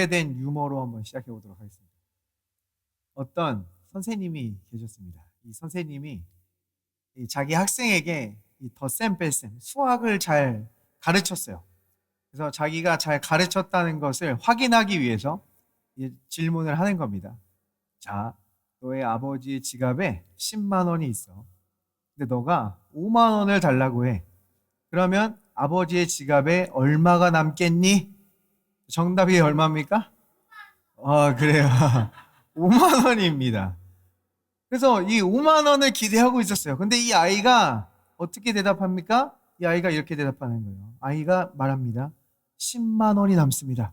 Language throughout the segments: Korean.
오래된 유머로 한번 시작해 보도록 하겠습니다. 어떤 선생님이 계셨습니다. 이 선생님이 자기 학생에게 이 덧셈 뺄셈 수학을 잘 가르쳤어요. 그래서 자기가 잘 가르쳤다는 것을 확인하기 위해서 질문을 하는 겁니다. 자, 너의 아버지의 지갑에 10만 원이 있어. 근데 너가 5만 원을 달라고 해. 그러면 아버지의 지갑에 얼마가 남겠니? 정답이 얼마입니까? 그래요. 5만 원입니다. 그래서 이 5만 원을 기대하고 있었어요. 근데 이 아이가 어떻게 대답합니까? 이 아이가 이렇게 대답하는 거예요. 아이가 말합니다. 10만 원이 남습니다.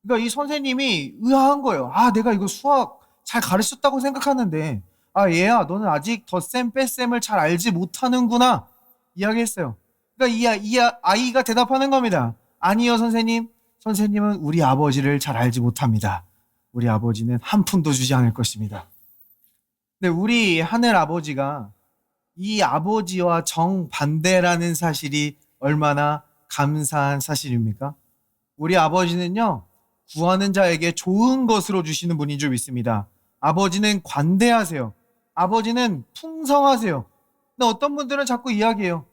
그러니까 이 선생님이 의아한 거예요. 내가 이거 수학 잘 가르쳤다고 생각하는데, 얘야, 너는 아직 덧셈 뺄셈을 잘 알지 못하는구나. 이야기했어요. 그러니까 이 아이가 대답하는 겁니다. 아니요, 선생님. 선생님은 우리 아버지를 잘 알지 못합니다. 우리 아버지는 한 푼도 주지 않을 것입니다. 근데 우리 하늘 아버지가 이 아버지와 정반대라는 사실이 얼마나 감사한 사실입니까? 우리 아버지는요, 구하는 자에게 좋은 것으로 주시는 분인 줄 믿습니다. 아버지는 관대하세요. 아버지는 풍성하세요. 근데 어떤 분들은 자꾸 이야기해요.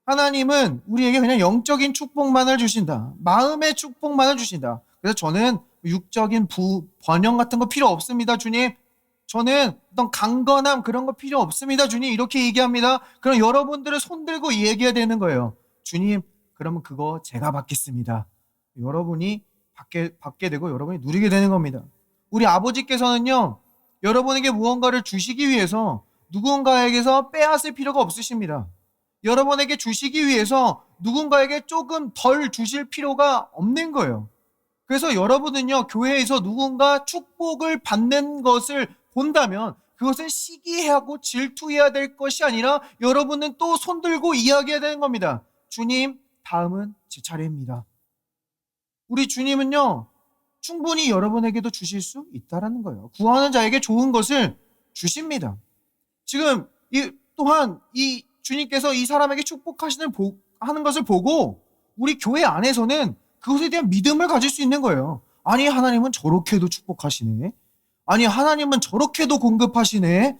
하나님은 우리에게 그냥 영적인 축복만을 주신다. 마음의 축복만을 주신다. 그래서 저는 육적인 번영 같은 거 필요 없습니다, 주님. 저는 어떤 강건함 그런 거 필요 없습니다, 주님. 이렇게 얘기합니다. 그럼 여러분들은 손 들고 얘기해야 되는 거예요. 주님, 그러면 그거 제가 받겠습니다. 여러분이 받게 되고 여러분이 누리게 되는 겁니다. 우리 아버지께서는요, 여러분에게 무언가를 주시기 위해서 누군가에게서 빼앗을 필요가 없으십니다. 여러분에게 주시기 위해서 누군가에게 조금 덜 주실 필요가 없는 거예요. 그래서 여러분은요, 교회에서 누군가 축복을 받는 것을 본다면 그것은 시기하고 질투해야 될 것이 아니라 여러분은 또 손들고 이야기해야 되는 겁니다. 주님, 다음은 제 차례입니다. 우리 주님은요, 충분히 여러분에게도 주실 수 있다라는 거예요. 구하는 자에게 좋은 것을 주십니다. 지금 또한 이 주님께서 이 사람에게 하는 것을 보고 우리 교회 안에서는 그것에 대한 믿음을 가질 수 있는 거예요. 아니, 하나님은 저렇게도 축복하시네. 아니, 하나님은 저렇게도 공급하시네.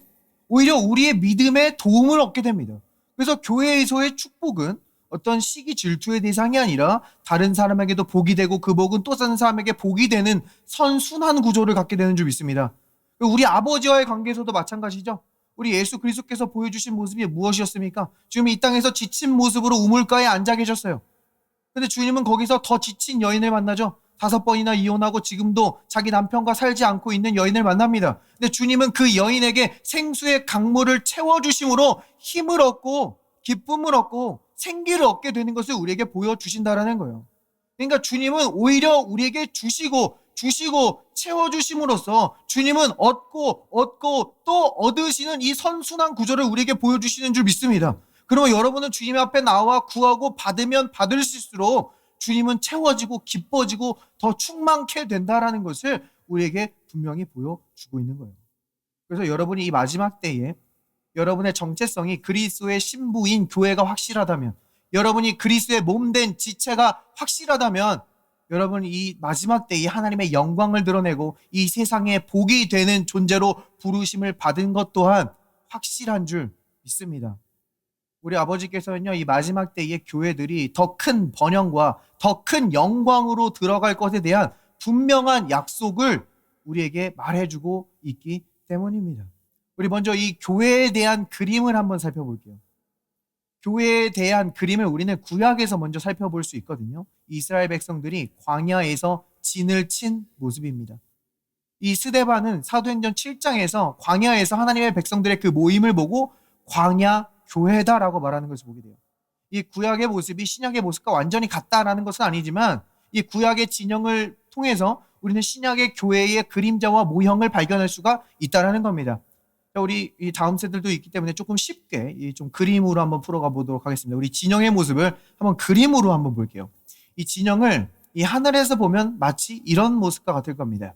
오히려 우리의 믿음에 도움을 얻게 됩니다. 그래서 교회에서의 축복은 어떤 시기 질투의 대상이 아니라 다른 사람에게도 복이 되고 그 복은 또 다른 사람에게 복이 되는 선순환 구조를 갖게 되는 줄 믿습니다. 우리 아버지와의 관계에서도 마찬가지죠. 우리 예수 그리스도께서 보여주신 모습이 무엇이었습니까? 지금 이 땅에서 지친 모습으로 우물가에 앉아 계셨어요. 근데 주님은 거기서 더 지친 여인을 만나죠. 5번이나 이혼하고 지금도 자기 남편과 살지 않고 있는 여인을 만납니다. 근데 주님은 그 여인에게 생수의 강물을 채워주심으로 힘을 얻고 기쁨을 얻고 생기를 얻게 되는 것을 우리에게 보여주신다라는 거예요. 그러니까 주님은 오히려 우리에게 주시고 채워주심으로써 주님은 얻고 또 얻으시는 이 선순환 구조를 우리에게 보여주시는 줄 믿습니다. 그러면 여러분은 주님 앞에 나와 구하고 받으면 받을수록 주님은 채워지고 기뻐지고 더 충만케 된다라는 것을 우리에게 분명히 보여주고 있는 거예요. 그래서 여러분이 이 마지막 때에 여러분의 정체성이 그리스도의 신부인 교회가 확실하다면, 여러분이 그리스도의 몸된 지체가 확실하다면, 여러분이 이 마지막 때에 하나님의 영광을 드러내고 이 세상에 복이 되는 존재로 부르심을 받은 것 또한 확실한 줄 믿습니다. 우리 아버지께서는요, 이 마지막 때의 교회들이 더 큰 번영과 더 큰 영광으로 들어갈 것에 대한 분명한 약속을 우리에게 말해주고 있기 때문입니다. 우리 먼저 이 교회에 대한 그림을 한번 살펴볼게요. 교회에 대한 그림을 우리는 구약에서 먼저 살펴볼 수 있거든요. 이스라엘 백성들이 광야에서 진을 친 모습입니다. 이 스데반은 사도행전 7장에서 광야에서 하나님의 백성들의 그 모임을 보고 광야 교회다라고 말하는 것을 보게 돼요. 이 구약의 모습이 신약의 모습과 완전히 같다라는 것은 아니지만 이 구약의 진영을 통해서 우리는 신약의 교회의 그림자와 모형을 발견할 수가 있다라는 겁니다. 우리 이 다음 세대들도 있기 때문에 조금 쉽게 좀 그림으로 한번 풀어가 보도록 하겠습니다. 우리 진영의 모습을 한번 그림으로 한번 볼게요. 이 진영을 이 하늘에서 보면 마치 이런 모습과 같을 겁니다.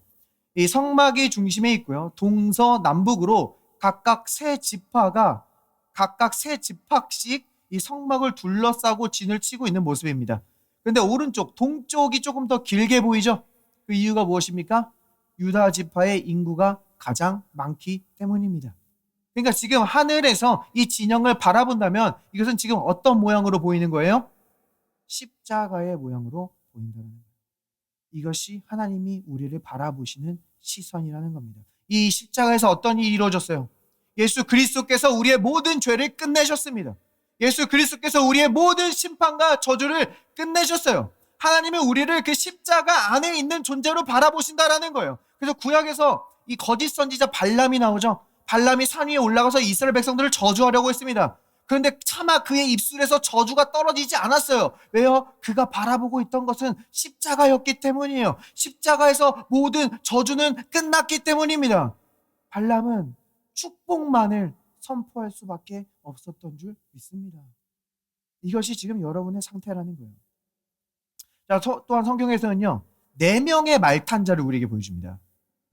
이 성막이 중심에 있고요. 동서남북으로 각각 세 지파씩 이 성막을 둘러싸고 진을 치고 있는 모습입니다. 근데 오른쪽 동쪽이 조금 더 길게 보이죠? 그 이유가 무엇입니까? 유다 지파의 인구가 가장 많기 때문입니다. 그러니까 지금 하늘에서 이 진영을 바라본다면 이것은 지금 어떤 모양으로 보이는 거예요? 십자가의 모양으로 보인다는 거예요. 이것이 하나님이 우리를 바라보시는 시선이라는 겁니다. 이 십자가에서 어떤 일이 이루어졌어요? 예수 그리스도께서 우리의 모든 죄를 끝내셨습니다. 예수 그리스도께서 우리의 모든 심판과 저주를 끝내셨어요. 하나님은 우리를 그 십자가 안에 있는 존재로 바라보신다라는 거예요. 그래서 구약에서 이 거짓 선지자 발람이 나오죠. 발람이 산 위에 올라가서 이스라엘 백성들을 저주하려고 했습니다. 그런데 차마 그의 입술에서 저주가 떨어지지 않았어요. 왜요? 그가 바라보고 있던 것은 십자가였기 때문이에요. 십자가에서 모든 저주는 끝났기 때문입니다. 발람은 축복만을 선포할 수밖에 없었던 줄 믿습니다. 이것이 지금 여러분의 상태라는 거예요. 자, 또한 성경에서는요, 4명의 말탄자를 우리에게 보여줍니다.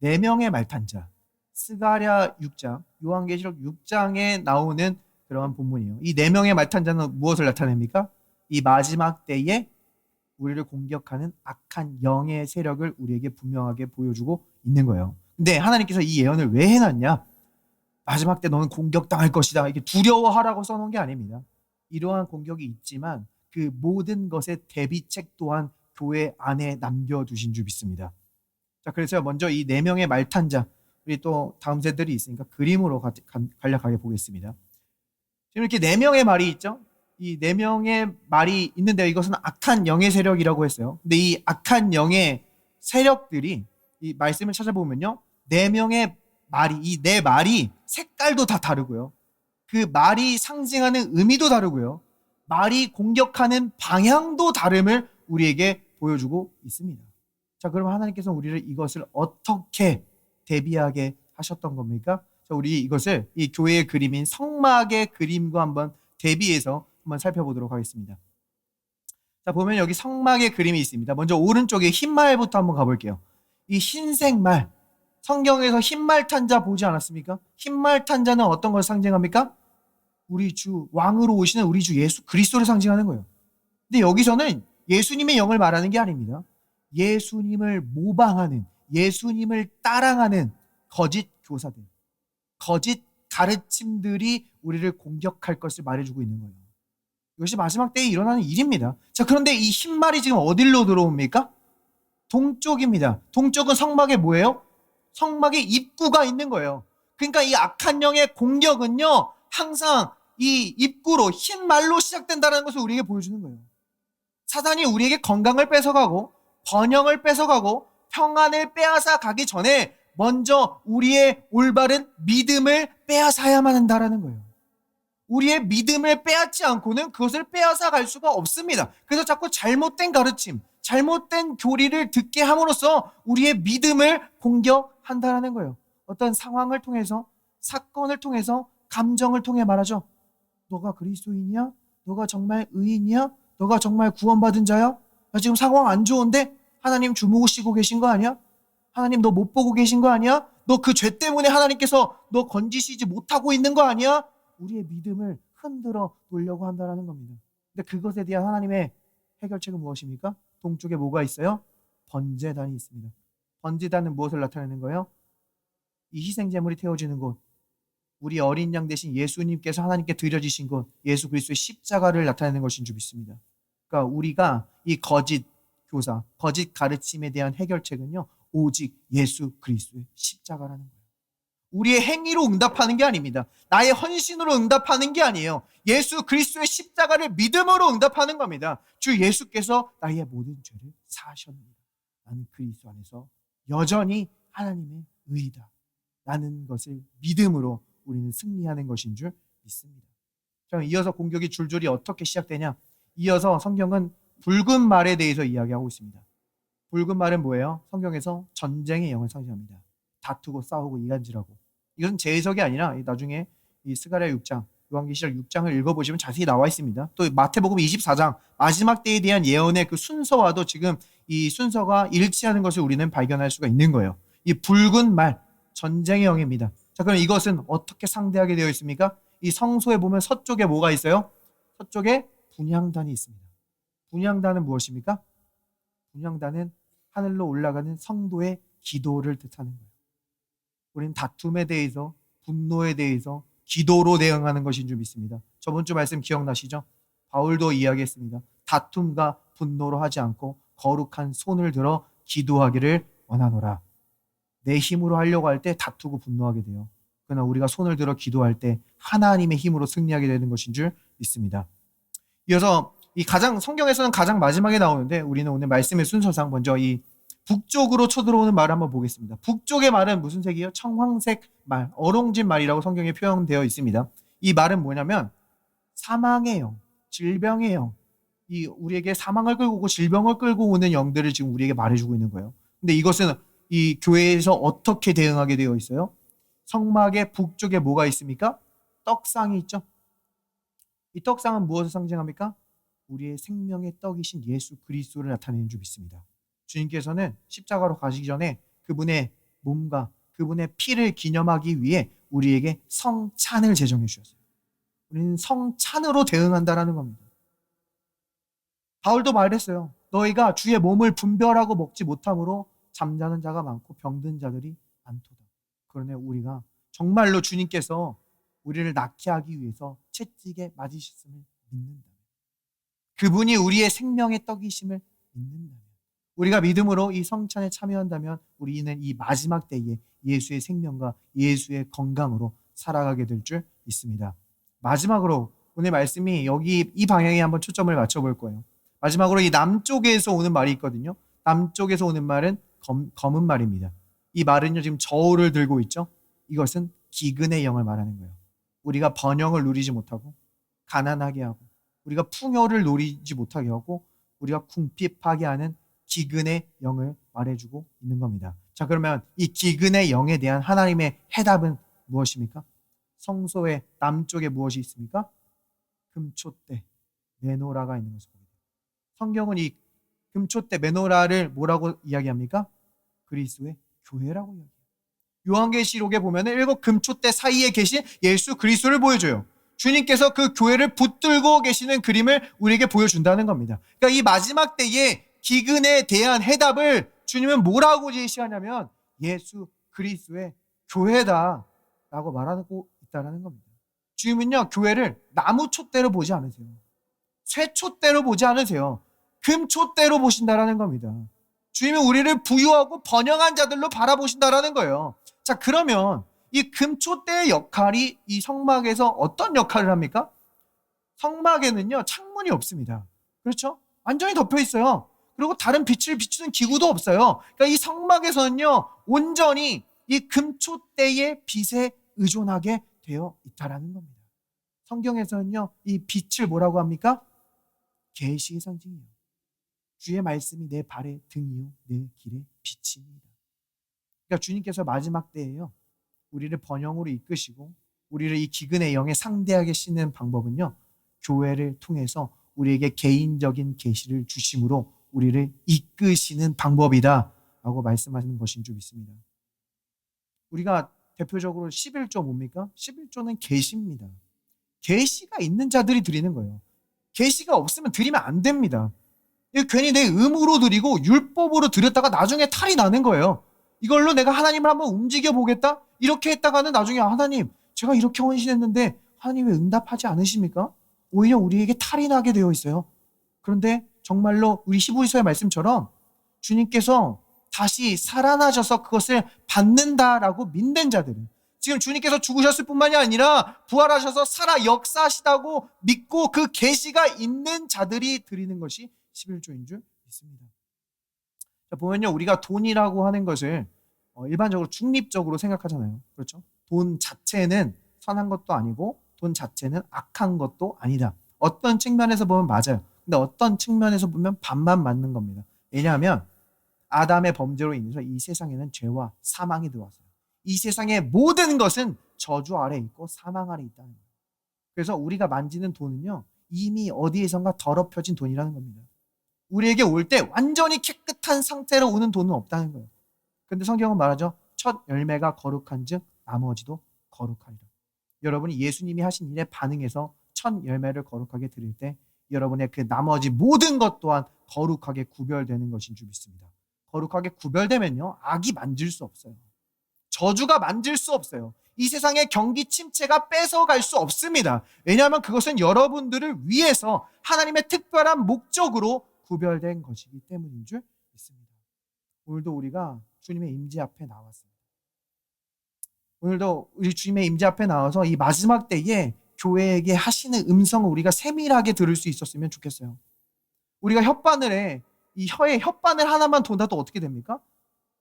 4명의 말탄자. 스가랴 6장, 요한계시록 6장에 나오는 그러한 본문이에요. 이 4명의 말탄자는 무엇을 나타냅니까? 이 마지막 때에 우리를 공격하는 악한 영의 세력을 우리에게 분명하게 보여주고 있는 거예요. 근데 하나님께서 이 예언을 왜 해놨냐? 마지막 때 너는 공격당할 것이다. 이렇게 두려워하라고 써놓은 게 아닙니다. 이러한 공격이 있지만 그 모든 것의 대비책 또한 교회 안에 남겨두신 줄 믿습니다. 자, 그래서 먼저 이 4명의 말탄자, 우리 또 다음 세들이 있으니까 그림으로 간략하게 보겠습니다. 지금 이렇게 4명의 말이 있죠? 이 4명의 말이 있는데 이것은 악한 영의 세력이라고 했어요. 근데 이 악한 영의 세력들이 이 말씀을 찾아보면요, 4명의 말이, 이 4말이 색깔도 다 다르고요. 그 말이 상징하는 의미도 다르고요. 말이 공격하는 방향도 다름을 우리에게 보여주고 있습니다. 자, 그럼 하나님께서 우리를 이것을 어떻게 대비하게 하셨던 겁니까? 자, 우리 이것을 이 교회의 그림인 성막의 그림과 한번 대비해서 한번 살펴보도록 하겠습니다. 자, 보면 여기 성막의 그림이 있습니다. 먼저 오른쪽에 흰말부터 한번 가볼게요. 이 흰색 말, 성경에서 흰말 탄자 보지 않았습니까? 흰말 탄자는 어떤 걸 상징합니까? 우리 주, 왕으로 오시는 우리 주 예수 그리스도를 상징하는 거예요. 근데 여기서는 예수님의 영을 말하는 게 아닙니다. 예수님을 모방하는, 예수님을 따라가는 거짓 교사들, 거짓 가르침들이 우리를 공격할 것을 말해주고 있는 거예요. 이것이 마지막 때에 일어나는 일입니다. 자, 그런데 이 흰말이 지금 어디로 들어옵니까? 동쪽입니다. 동쪽은 성막에 뭐예요? 성막에 입구가 있는 거예요. 그러니까 이 악한 영의 공격은요, 항상 이 입구로 흰 말로 시작된다는 것을 우리에게 보여주는 거예요. 사단이 우리에게 건강을 뺏어가고 번영을 뺏어가고 평안을 빼앗아 가기 전에 먼저 우리의 올바른 믿음을 빼앗아야만 한다는 거예요. 우리의 믿음을 빼앗지 않고는 그것을 빼앗아 갈 수가 없습니다. 그래서 자꾸 잘못된 가르침, 잘못된 교리를 듣게 함으로써 우리의 믿음을 공격한다는 거예요. 어떤 상황을 통해서, 사건을 통해서, 감정을 통해 말하죠. 너가 그리스도인이야? 너가 정말 의인이야? 너가 정말 구원받은 자야? 나 지금 상황 안 좋은데? 하나님 주무시고 계신 거 아니야? 하나님 너 못 보고 계신 거 아니야? 너 그 죄 때문에 하나님께서 너 건지시지 못하고 있는 거 아니야? 우리의 믿음을 흔들어 놓으려고 한다는 겁니다. 근데 그것에 대한 하나님의 해결책은 무엇입니까? 동쪽에 뭐가 있어요? 번제단이 있습니다. 번제단은 무엇을 나타내는 거예요? 이 희생제물이 태워지는 곳, 우리 어린 양 대신 예수님께서 하나님께 드려지신 것, 예수 그리스도의 십자가를 나타내는 것인 줄 믿습니다. 그러니까 우리가 이 거짓 교사, 거짓 가르침에 대한 해결책은요, 오직 예수 그리스도의 십자가라는 거예요. 우리의 행위로 응답하는 게 아닙니다. 나의 헌신으로 응답하는 게 아니에요. 예수 그리스도의 십자가를 믿음으로 응답하는 겁니다. 주 예수께서 나의 모든 죄를 사하셨느니라. 나는 그리스도 안에서 여전히 하나님의 의이다. 라는 것을 믿음으로 우리는 승리하는 것인 줄 믿습니다. 자, 이어서 공격이 줄줄이 어떻게 시작되냐? 이어서 성경은 붉은 말에 대해서 이야기하고 있습니다. 붉은 말은 뭐예요? 성경에서 전쟁의 영을 상징합니다. 다투고 싸우고 이간질하고. 이것은 제 해석이 아니라 나중에 이 스가랴 6장, 요한계시록 6장을 읽어보시면 자세히 나와 있습니다. 또 마태복음 24장 마지막 때에 대한 예언의 그 순서와도 지금 이 순서가 일치하는 것을 우리는 발견할 수가 있는 거예요. 이 붉은 말, 전쟁의 영입니다. 자, 그럼 이것은 어떻게 상대하게 되어 있습니까? 이 성소에 보면 서쪽에 뭐가 있어요? 서쪽에 분향단이 있습니다. 분향단은 무엇입니까? 분향단은 하늘로 올라가는 성도의 기도를 뜻하는 거예요. 우리는 다툼에 대해서, 분노에 대해서 기도로 대응하는 것인 줄 믿습니다. 저번 주 말씀 기억나시죠? 바울도 이야기했습니다. 다툼과 분노로 하지 않고 거룩한 손을 들어 기도하기를 원하노라. 내 힘으로 하려고 할 때 다투고 분노하게 돼요. 그러나 우리가 손을 들어 기도할 때 하나님의 힘으로 승리하게 되는 것인 줄 믿습니다. 이어서 이 성경에서는 가장 마지막에 나오는데 우리는 오늘 말씀의 순서상 먼저 이 북쪽으로 쳐들어오는 말을 한번 보겠습니다. 북쪽의 말은 무슨 색이에요? 청황색 말, 어롱진 말이라고 성경에 표현되어 있습니다. 이 말은 뭐냐면 사망의 영, 질병의 영, 우리에게 사망을 끌고 오고 질병을 끌고 오는 영들을 지금 우리에게 말해주고 있는 거예요. 근데 이것은 이 교회에서 어떻게 대응하게 되어 있어요? 성막의 북쪽에 뭐가 있습니까? 떡상이 있죠. 이 떡상은 무엇을 상징합니까? 우리의 생명의 떡이신 예수 그리스도를 나타내는 줄 믿습니다. 주님께서는 십자가로 가시기 전에 그분의 몸과 그분의 피를 기념하기 위해 우리에게 성찬을 제정해 주셨어요. 우리는 성찬으로 대응한다라는 겁니다. 바울도 말했어요. 너희가 주의 몸을 분별하고 먹지 못함으로 잠자는 자가 많고 병든 자들이 많도다. 그러나 우리가 정말로 주님께서 우리를 낫게 하기 위해서 채찍에 맞으셨음을 믿는다면, 그분이 우리의 생명의 떡이심을 믿는다면, 우리가 믿음으로 이 성찬에 참여한다면 우리는 이 마지막 때에 예수의 생명과 예수의 건강으로 살아가게 될 줄 믿습니다. 마지막으로 오늘 말씀이 여기 이 방향에 한번 초점을 맞춰볼 거예요. 마지막으로 이 남쪽에서 오는 말이 있거든요. 남쪽에서 오는 말은 검은 말입니다. 이 말은요 지금 저울을 들고 있죠. 이것은 기근의 영을 말하는 거예요. 우리가 번영을 누리지 못하고 가난하게 하고 우리가 풍요를 누리지 못하게 하고 우리가 궁핍하게 하는 기근의 영을 말해주고 있는 겁니다. 자, 그러면 이 기근의 영에 대한 하나님의 해답은 무엇입니까? 성소의 남쪽에 무엇이 있습니까? 금초대 메노라가 있는 것을 보게 돼요. 성경은 이 금초대 메노라를 뭐라고 이야기합니까? 그리스도의 교회라고 이야기해요. 요한계시록에 보면 7 금초대 사이에 계신 예수 그리스도를 보여줘요. 주님께서 그 교회를 붙들고 계시는 그림을 우리에게 보여준다는 겁니다. 그러니까 이 마지막 때에 기근에 대한 해답을 주님은 뭐라고 제시하냐면 예수 그리스도의 교회다라고 말하고 있다는 겁니다. 주님은요 교회를 나무 촛대로 보지 않으세요. 쇠 촛대로 보지 않으세요. 금 촛대로 보신다라는 겁니다. 주님은 우리를 부유하고 번영한 자들로 바라보신다라는 거예요. 자, 그러면 이 금초대의 역할이 이 성막에서 어떤 역할을 합니까? 성막에는요 창문이 없습니다. 그렇죠? 완전히 덮여 있어요. 그리고 다른 빛을 비추는 기구도 없어요. 그러니까 이 성막에서는요 온전히 이 금초대의 빛에 의존하게 되어 있다라는 겁니다. 성경에서는요 이 빛을 뭐라고 합니까? 계시의 상징이에요. 주의 말씀이 내 발의 등이요 내 길의 빛입니다. 그러니까 주님께서 마지막 때에요 우리를 번영으로 이끄시고 우리를 이 기근의 영에 상대하게 씻는 방법은요 교회를 통해서 우리에게 개인적인 계시를 주심으로 우리를 이끄시는 방법이다 라고 말씀하시는 것인 줄 믿습니다. 우리가 대표적으로 11조 뭡니까? 11조는 계시입니다. 계시가 있는 자들이 드리는 거예요. 계시가 없으면 드리면 안 됩니다. 괜히 내 의무로 드리고 율법으로 드렸다가 나중에 탈이 나는 거예요. 이걸로 내가 하나님을 한번 움직여 보겠다? 이렇게 했다가는 나중에 하나님 제가 이렇게 헌신했는데 하나님 왜 응답하지 않으십니까? 오히려 우리에게 탈이 나게 되어 있어요. 그런데 정말로 우리 히브리서의 말씀처럼 주님께서 다시 살아나셔서 그것을 받는다라고 믿는 자들은 지금 주님께서 죽으셨을 뿐만이 아니라 부활하셔서 살아 역사하시다고 믿고 그 계시가 있는 자들이 드리는 것이 11조인 줄 믿습니다. 자, 보면요 우리가 돈이라고 하는 것을 일반적으로 중립적으로 생각하잖아요. 그렇죠? 돈 자체는 선한 것도 아니고 돈 자체는 악한 것도 아니다. 어떤 측면에서 보면 맞아요. 근데 어떤 측면에서 보면 반만 맞는 겁니다. 왜냐하면 아담의 범죄로 인해서 이 세상에는 죄와 사망이 들어왔어요. 이 세상의 모든 것은 저주 아래 있고 사망 아래 있다는 거예요. 그래서 우리가 만지는 돈은요 이미 어디에선가 더럽혀진 돈이라는 겁니다. 우리에게 올 때 완전히 깨끗한 상태로 오는 돈은 없다는 거예요. 그런데 성경은 말하죠. 첫 열매가 거룩한 즉 나머지도 거룩하리라. 여러분이 예수님이 하신 일에 반응해서 첫 열매를 거룩하게 드릴 때 여러분의 그 나머지 모든 것 또한 거룩하게 구별되는 것인 줄 믿습니다. 거룩하게 구별되면요, 악이 만질 수 없어요. 저주가 만질 수 없어요. 이 세상의 경기 침체가 뺏어갈 수 없습니다. 왜냐하면 그것은 여러분들을 위해서 하나님의 특별한 목적으로 구별된 것이기 때문인 줄 믿습니다. 오늘도 우리가 주님의 임재 앞에 나왔습니다. 오늘도 우리 주님의 임재 앞에 나와서 이 마지막 때에 교회에게 하시는 음성을 우리가 세밀하게 들을 수 있었으면 좋겠어요. 우리가 혓바늘 해, 이 혀에 혓바늘 하나만 돋아도 어떻게 됩니까?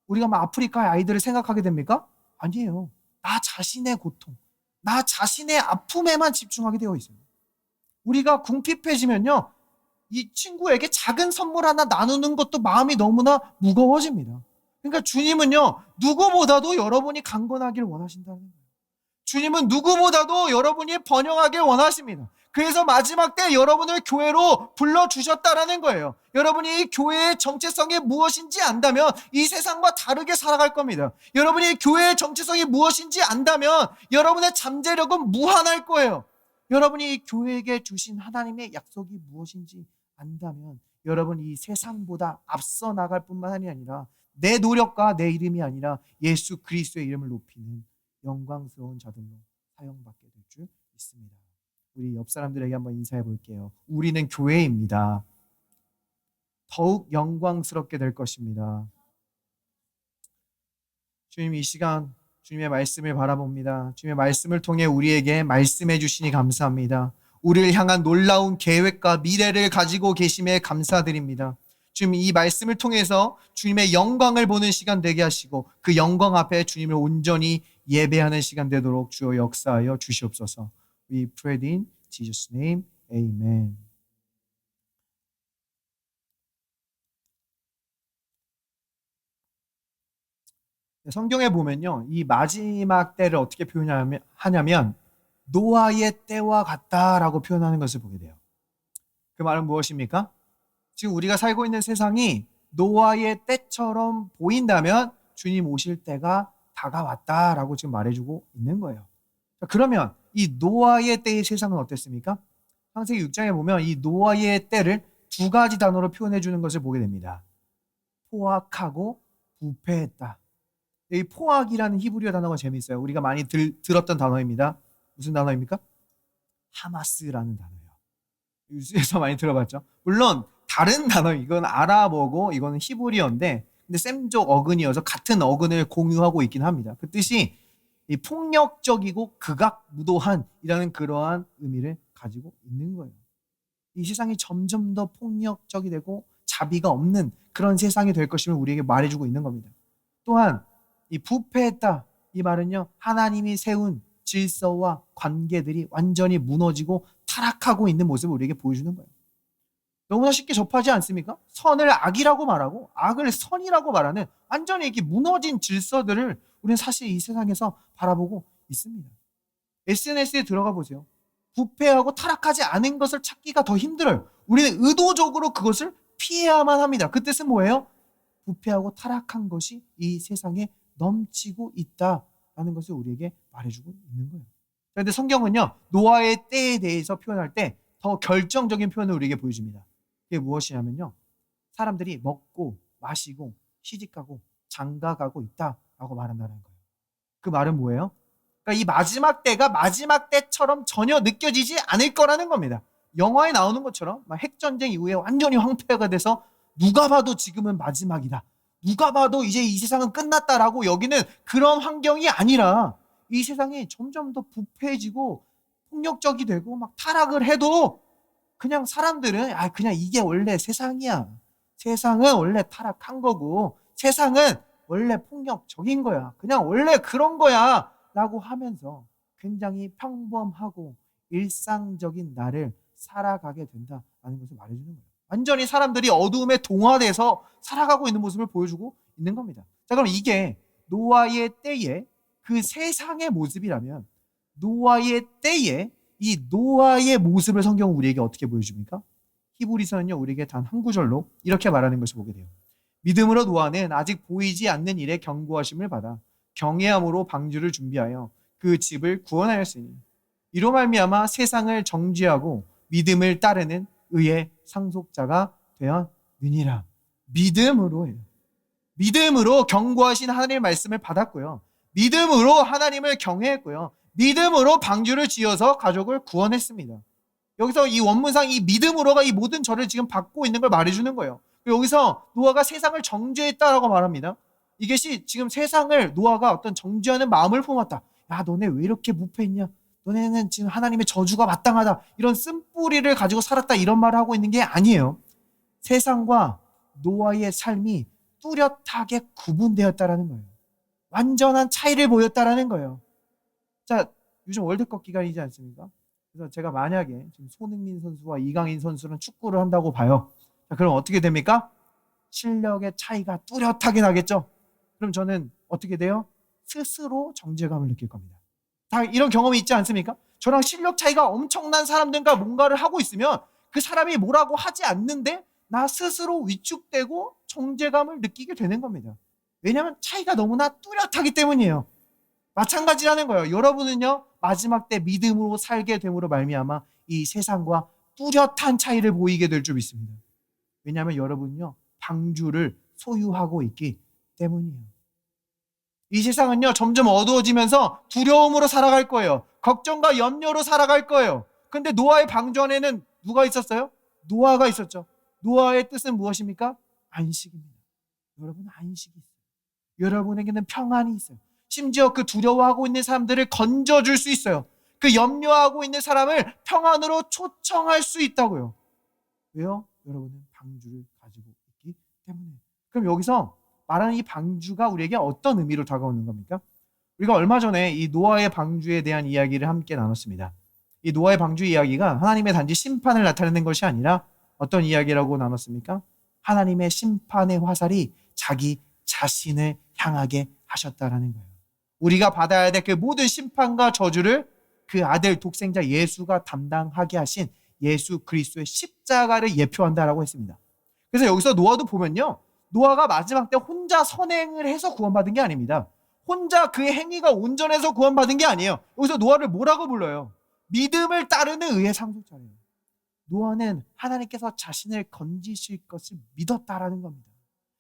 우리가 막 아프리카의 아이들을 생각하게 됩니까? 아니에요. 나 자신의 고통, 나 자신의 아픔에만 집중하게 되어 있어요. 우리가 궁핍해지면요, 이 친구에게 작은 선물 하나 나누는 것도 마음이 너무나 무거워집니다. 그러니까 주님은요, 누구보다도 여러분이 강건하길 원하신다는 거예요. 주님은 누구보다도 여러분이 번영하길 원하십니다. 그래서 마지막 때 여러분을 교회로 불러주셨다라는 거예요. 여러분이 교회의 정체성이 무엇인지 안다면 이 세상과 다르게 살아갈 겁니다. 여러분이 교회의 정체성이 무엇인지 안다면 여러분의 잠재력은 무한할 거예요. 여러분이 교회에게 주신 하나님의 약속이 무엇인지 안다면 여러분 이 세상보다 앞서 나갈 뿐만이 아니라 내 노력과 내 이름이 아니라 예수 그리스도의 이름을 높이는 영광스러운 자들로 사용받게 될 줄 믿습니다. 우리 옆 사람들에게 한번 인사해 볼게요. 우리는 교회입니다. 더욱 영광스럽게 될 것입니다. 주님, 이 시간 주님의 말씀을 바라봅니다. 주님의 말씀을 통해 우리에게 말씀해 주시니 감사합니다. 우리를 향한 놀라운 계획과 미래를 가지고 계심에 감사드립니다. 주님, 이 말씀을 통해서 주님의 영광을 보는 시간 되게 하시고 그 영광 앞에 주님을 온전히 예배하는 시간 되도록 주여 역사하여 주시옵소서. We pray in Jesus' name. Amen. 성경에 보면요, 이 마지막 때를 어떻게 표현하냐면 노아의 때와 같다라고 표현하는 것을 보게 돼요. 그 말은 무엇입니까? 지금 우리가 살고 있는 세상이 노아의 때처럼 보인다면 주님 오실 때가 다가왔다라고 지금 말해주고 있는 거예요. 그러면 이 노아의 때의 세상은 어땠습니까? 창세기 6장에 보면 이 노아의 때를 두 가지 단어로 표현해 주는 것을 보게 됩니다. 포악하고 부패했다. 이 포악이라는 히브리어 단어가 재미있어요. 우리가 많이 들었던 단어입니다. 무슨 단어입니까? 하마스라는 단어예요. 뉴스에서 많이 들어봤죠. 물론 다른 단어, 이건 아랍어고 이거는 히브리어인데 근데 셈족 어근이어서 같은 어근을 공유하고 있긴 합니다. 그 뜻이 이 폭력적이고 극악무도한이라는 그러한 의미를 가지고 있는 거예요. 이 세상이 점점 더 폭력적이 되고 자비가 없는 그런 세상이 될 것임을 우리에게 말해주고 있는 겁니다. 또한 이 부패했다, 이 말은요, 하나님이 세운 질서와 관계들이 완전히 무너지고 타락하고 있는 모습을 우리에게 보여주는 거예요. 너무나 쉽게 접하지 않습니까? 선을 악이라고 말하고 악을 선이라고 말하는 완전히 이렇게 무너진 질서들을 우리는 사실 이 세상에서 바라보고 있습니다. SNS에 들어가 보세요. 부패하고 타락하지 않은 것을 찾기가 더 힘들어요. 우리는 의도적으로 그것을 피해야만 합니다. 그 뜻은 뭐예요? 부패하고 타락한 것이 이 세상에 넘치고 있다라는 것을 우리에게 말해주고 있는 거예요. 그런데 성경은요, 노아의 때에 대해서 표현할 때 더 결정적인 표현을 우리에게 보여줍니다. 그게 무엇이냐면요, 사람들이 먹고 마시고 시집가고 장가가고 있다라고 말한다는 거예요. 그 말은 뭐예요? 그러니까 이 마지막 때가 마지막 때처럼 전혀 느껴지지 않을 거라는 겁니다. 영화에 나오는 것처럼 핵전쟁 이후에 완전히 황폐화가 돼서 누가 봐도 지금은 마지막이다, 누가 봐도 이제 이 세상은 끝났다라고 여기는 그런 환경이 아니라 이 세상이 점점 더 부패해지고 폭력적이 되고 막 타락을 해도 그냥 사람들은 그냥 이게 원래 세상이야, 세상은 원래 타락한 거고 세상은 원래 폭력적인 거야, 그냥 원래 그런 거야 라고 하면서 굉장히 평범하고 일상적인 나를 살아가게 된다는 것을 말해주는 거예요. 완전히 사람들이 어두움에 동화돼서 살아가고 있는 모습을 보여주고 있는 겁니다. 자, 그럼 이게 노아의 때에 그 세상의 모습이라면 노아의 때에 이 노아의 모습을 성경은 우리에게 어떻게 보여줍니까? 히브리서는요, 우리에게 단 한 구절로 이렇게 말하는 것을 보게 돼요. 믿음으로 노아는 아직 보이지 않는 일에 경고하심을 받아 경외함으로 방주를 준비하여 그 집을 구원하였으니 이로 말미암아 세상을 정죄하고 믿음을 따르는 의의 상속자가 되었느니라. 믿음으로예요. 믿음으로 경고하신 하나님의 말씀을 받았고요. 믿음으로 하나님을 경외했고요. 믿음으로 방주를 지어서 가족을 구원했습니다. 여기서 이 원문상 이 믿음으로가 이 모든 저를 지금 받고 있는 걸 말해주는 거예요. 여기서 노아가 세상을 정죄했다라고 말합니다. 이것이 지금 세상을 노아가 어떤 정죄하는 마음을 품었다. 야, 너네 왜 이렇게 무패했냐? 너네는 지금 하나님의 저주가 마땅하다. 이런 쓴뿌리를 가지고 살았다. 이런 말을 하고 있는 게 아니에요. 세상과 노아의 삶이 뚜렷하게 구분되었다라는 거예요. 완전한 차이를 보였다라는 거예요. 자, 요즘 월드컵 기간이지 않습니까? 그래서 제가 만약에 지금 손흥민 선수와 이강인 선수는 축구를 한다고 봐요. 자, 그럼 어떻게 됩니까? 실력의 차이가 뚜렷하게 나겠죠? 그럼 저는 어떻게 돼요? 스스로 정죄감을 느낄 겁니다. 다 이런 경험이 있지 않습니까? 저랑 실력 차이가 엄청난 사람들과 뭔가를 하고 있으면 그 사람이 뭐라고 하지 않는데 나 스스로 위축되고 정죄감을 느끼게 되는 겁니다. 왜냐하면 차이가 너무나 뚜렷하기 때문이에요. 마찬가지라는 거예요. 여러분은요, 마지막 때 믿음으로 살게 됨으로 말미암아 이 세상과 뚜렷한 차이를 보이게 될 줄 믿습니다. 왜냐하면 여러분은요, 방주를 소유하고 있기 때문이에요. 이 세상은요, 점점 어두워지면서 두려움으로 살아갈 거예요. 걱정과 염려로 살아갈 거예요. 근데 노아의 방주 안에는 누가 있었어요? 노아가 있었죠. 노아의 뜻은 무엇입니까? 안식입니다. 여러분, 안식이 있어요. 여러분에게는 평안이 있어요. 심지어 그 두려워하고 있는 사람들을 건져줄 수 있어요. 그 염려하고 있는 사람을 평안으로 초청할 수 있다고요. 왜요? 여러분은 방주를 가지고 있기 때문에. 그럼 여기서 말하는 이 방주가 우리에게 어떤 의미로 다가오는 겁니까? 우리가 얼마 전에 이 노아의 방주에 대한 이야기를 함께 나눴습니다. 이 노아의 방주 이야기가 하나님의 단지 심판을 나타내는 것이 아니라 어떤 이야기라고 나눴습니까? 하나님의 심판의 화살이 자기 자신을 향하게 하셨다라는 거예요. 우리가 받아야 될 그 모든 심판과 저주를 그 아들 독생자 예수가 담당하게 하신 예수 그리스도의 십자가를 예표한다라고 했습니다. 그래서 여기서 노아도 보면요, 노아가 마지막 때 혼자 선행을 해서 구원받은 게 아닙니다. 혼자 그의 행위가 온전해서 구원받은 게 아니에요. 여기서 노아를 뭐라고 불러요? 믿음을 따르는 의의 상속자예요. 노아는 하나님께서 자신을 건지실 것을 믿었다라는 겁니다.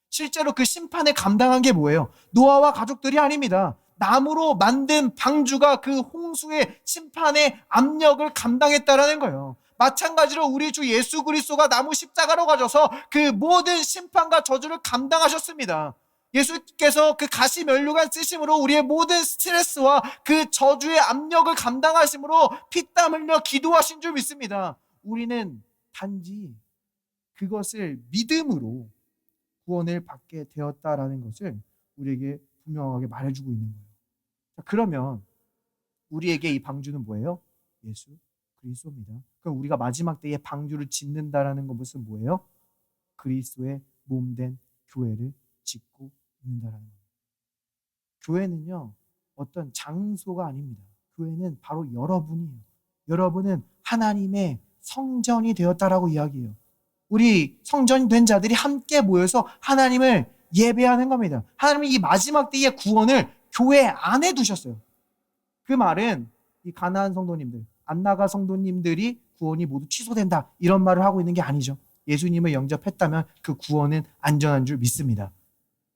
실제로 그 심판을 감당한 게 뭐예요? 노아와 가족들이 아닙니다. 나무로 만든 방주가 그 홍수의 심판의 압력을 감당했다라는 거예요. 마찬가지로 우리 주 예수 그리스도가 나무 십자가로 가셔서 그 모든 심판과 저주를 감당하셨습니다. 예수께서 그 가시 면류관 쓰심으로 우리의 모든 스트레스와 그 저주의 압력을 감당하심으로 피땀 흘려 기도하신 줄 믿습니다. 우리는 단지 그것을 믿음으로 구원을 받게 되었다라는 것을 우리에게 분명하게 말해주고 있는 거예요. 자, 그러면 우리에게 이 방주는 뭐예요? 예수 그리스도입니다. 그럼 우리가 마지막 때에 방주를 짓는다라는 것은 뭐예요? 그리스도의 몸된 교회를 짓고 있는다라는 거예요. 교회는요, 어떤 장소가 아닙니다. 교회는 바로 여러분이에요. 여러분은 하나님의 성전이 되었다라고 이야기해요. 우리 성전이 된 자들이 함께 모여서 하나님을 예배하는 겁니다. 하나님이 이 마지막 때의 구원을 교회 안에 두셨어요. 그 말은 이 가나안 성도님들, 안나가 성도님들이 구원이 모두 취소된다, 이런 말을 하고 있는 게 아니죠. 예수님을 영접했다면 그 구원은 안전한 줄 믿습니다.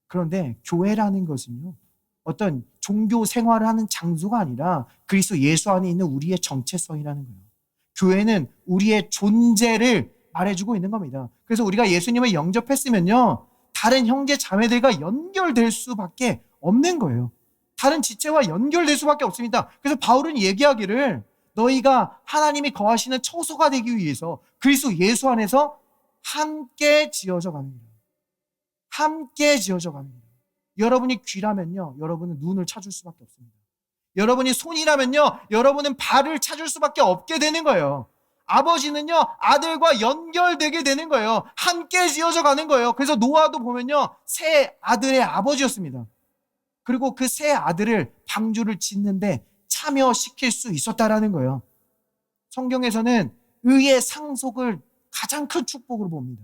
그런데 교회라는 것은요, 어떤 종교 생활을 하는 장소가 아니라 그리스도 예수 안에 있는 우리의 정체성이라는 거예요. 교회는 우리의 존재를 말해주고 있는 겁니다. 그래서 우리가 예수님을 영접했으면요, 다른 형제 자매들과 연결될 수밖에 없는 거예요. 다른 지체와 연결될 수밖에 없습니다. 그래서 바울은 얘기하기를 너희가 하나님이 거하시는 처소가 되기 위해서 그리스도 예수 안에서 함께 지어져 가는 거예요. 함께 지어져 가는 거예요. 여러분이 귀라면요, 여러분은 눈을 찾을 수밖에 없습니다. 여러분이 손이라면요, 여러분은 발을 찾을 수밖에 없게 되는 거예요. 아버지는요, 아들과 연결되게 되는 거예요. 함께 지어져 가는 거예요. 그래서 노아도 보면요, 세 아들의 아버지였습니다. 그리고 그 세 아들을 방주를 짓는데 참여시킬 수 있었다라는 거예요. 성경에서는 의의 상속을 가장 큰 축복으로 봅니다.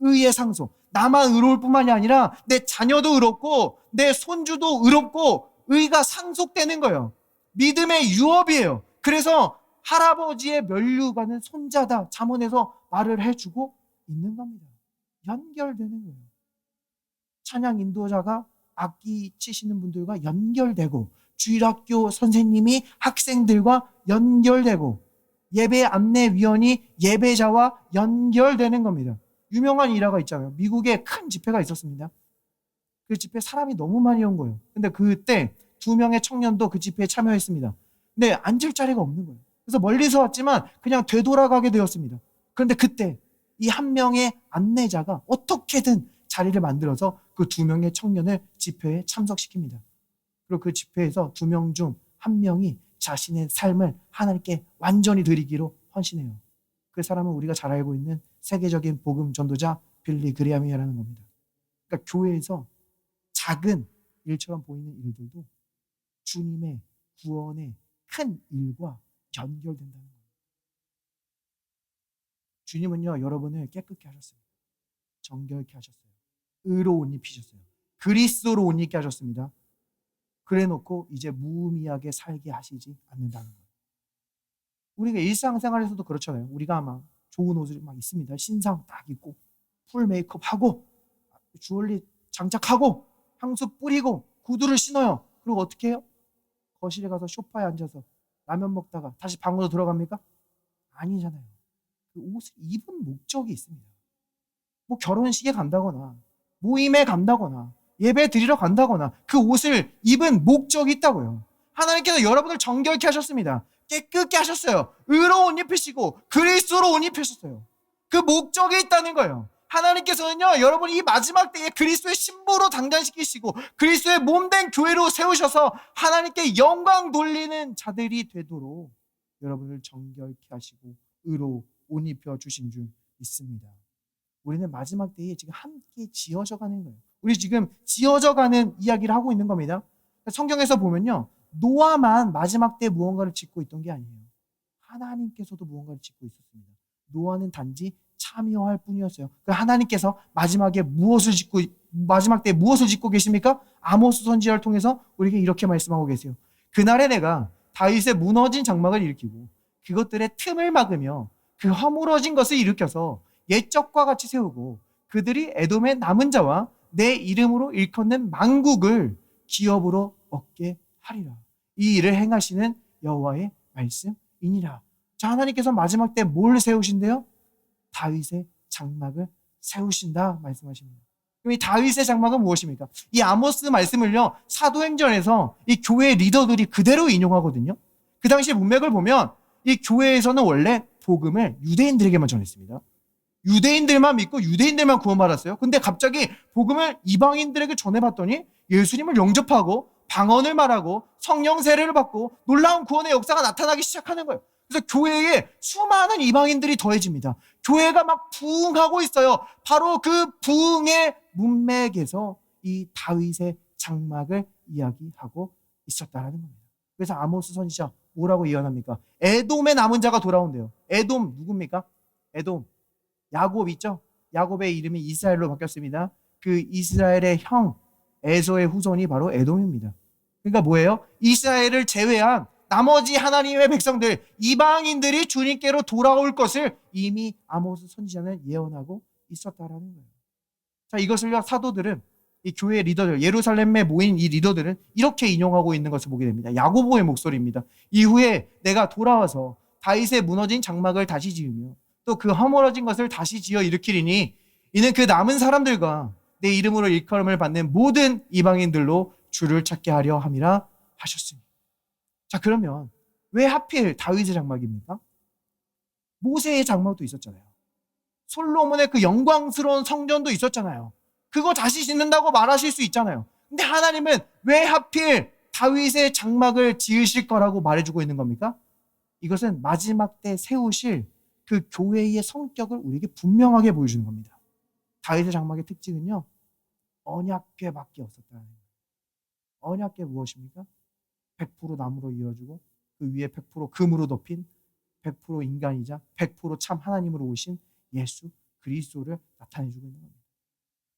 의의 상속. 나만 의로울 뿐만이 아니라 내 자녀도 의롭고 내 손주도 의롭고 의가 상속되는 거예요. 믿음의 유업이에요. 그래서 할아버지의 면류관은 손자다, 잠언에서 말을 해주고 있는 겁니다. 연결되는 거예요. 찬양 인도자가 악기 치시는 분들과 연결되고, 주일학교 선생님이 학생들과 연결되고, 예배 안내위원이 예배자와 연결되는 겁니다. 유명한 일화가 있잖아요. 미국에 큰 집회가 있었습니다. 그 집회에 사람이 너무 많이 온 거예요. 근데 그때 2명의 청년도 그 집회에 참여했습니다. 근데 앉을 자리가 없는 거예요. 그래서 멀리서 왔지만 그냥 되돌아가게 되었습니다. 그런데 그때 이 한 명의 안내자가 어떻게든 자리를 만들어서 그 2명의 청년을 집회에 참석시킵니다. 그리고 그 집회에서 2명 중 1명이 자신의 삶을 하나님께 완전히 드리기로 헌신해요. 그 사람은 우리가 잘 알고 있는 세계적인 복음 전도자 빌리 그레함이라는 겁니다. 그러니까 교회에서 작은 일처럼 보이는 일들도 주님의 구원의 큰 일과 연결된다는 거예요. 주님은요, 여러분을 깨끗게 하셨어요. 정결케 하셨어요. 의로 옷 입히셨어요. 그리스도로 옷 입게 하셨습니다. 그래 놓고 이제 무의미하게 살게 하시지 않는다는 거예요. 우리가 일상생활에서도 그렇잖아요. 우리가 막 좋은 옷을 막 있습니다. 신상 딱 입고 풀 메이크업 하고 주얼리 장착하고 향수 뿌리고 구두를 신어요. 그리고 어떻게 해요? 거실에 가서 소파에 앉아서 라면 먹다가 다시 방으로 들어갑니까? 아니잖아요. 그 옷을 입은 목적이 있습니다. 뭐 결혼식에 간다거나 모임에 간다거나 예배 드리러 간다거나 그 옷을 입은 목적이 있다고요. 하나님께서 여러분을 정결케 하셨습니다. 깨끗게 하셨어요. 의로운 옷 입히시고 그리스도로 옷 입히셨어요. 그 목적이 있다는 거예요. 하나님께서는요, 여러분이 이 마지막 때에 그리스도의 신부로 당장시키시고 그리스도의 몸된 교회로 세우셔서 하나님께 영광 돌리는 자들이 되도록 여러분을 정결케 하시고 의로 옷 입혀 주신 줄 믿습니다. 우리는 마지막 때에 지금 함께 지어져 가는 거예요. 우리 지금 지어져 가는 이야기를 하고 있는 겁니다. 성경에서 보면요, 노아만 마지막 때 무언가를 짓고 있던 게 아니에요. 하나님께서도 무언가를 짓고 있었습니다. 노아는 단지 참여할 뿐이었어요. 하나님께서 마지막 때에 무엇을 짓고 계십니까? 아모스 선지자를 통해서 우리에게 이렇게 말씀하고 계세요. 그날에 내가 다윗의 무너진 장막을 일으키고 그것들의 틈을 막으며 그 허물어진 것을 일으켜서 옛적과 같이 세우고 그들이 에돔의 남은 자와 내 이름으로 일컫는 만국을 기업으로 얻게 하리라. 이 일을 행하시는 여호와의 말씀이니라. 자, 하나님께서 마지막 때 뭘 세우신대요? 다윗의 장막을 세우신다 말씀하십니다. 그럼 이 다윗의 장막은 무엇입니까? 이 아모스 말씀을요, 사도행전에서 이 교회 리더들이 그대로 인용하거든요. 그 당시 문맥을 보면 이 교회에서는 원래 복음을 유대인들에게만 전했습니다. 유대인들만 믿고 유대인들만 구원받았어요. 근데 갑자기 복음을 이방인들에게 전해봤더니 예수님을 영접하고 방언을 말하고 성령 세례를 받고 놀라운 구원의 역사가 나타나기 시작하는 거예요. 그래서 교회에 수많은 이방인들이 더해집니다. 교회가 막 부흥하고 있어요. 바로 그 부흥의 문맥에서 이 다윗의 장막을 이야기하고 있었다는 겁니다. 그래서 아모스 선지자 뭐라고 예언합니까? 에돔의 남은 자가 돌아온대요. 에돔 누굽니까? 에돔 야곱 있죠? 야곱의 이름이 이스라엘로 바뀌었습니다. 그 이스라엘의 형 에서의 후손이 바로 에돔입니다. 그러니까 뭐예요? 이스라엘을 제외한 나머지 하나님의 백성들, 이방인들이 주님께로 돌아올 것을 이미 아모스 선지자는 예언하고 있었다라는 거예요. 자, 이것을요, 사도들은, 이 교회 리더들, 예루살렘에 모인 이 리더들은 이렇게 인용하고 있는 것을 보게 됩니다. 야고보의 목소리입니다. 이후에 내가 돌아와서 다윗의 무너진 장막을 다시 지으며 또 그 허물어진 것을 다시 지어 일으키리니 이는 그 남은 사람들과 내 이름으로 일컬음을 받는 모든 이방인들로 주를 찾게 하려 함이라 하셨으니. 자, 그러면 왜 하필 다윗의 장막입니까? 모세의 장막도 있었잖아요. 솔로몬의 그 영광스러운 성전도 있었잖아요. 그거 다시 짓는다고 말하실 수 있잖아요. 근데 하나님은 왜 하필 다윗의 장막을 지으실 거라고 말해주고 있는 겁니까? 이것은 마지막 때 세우실 그 교회의 성격을 우리에게 분명하게 보여주는 겁니다. 다윗의 장막의 특징은요, 언약궤밖에 없었다는 거예요. 언약궤 무엇입니까? 100% 나무로 이루어지고 그 위에 100% 금으로 덮인 100% 인간이자 100% 참 하나님으로 오신 예수 그리스도를 나타내주고 있는 겁니다.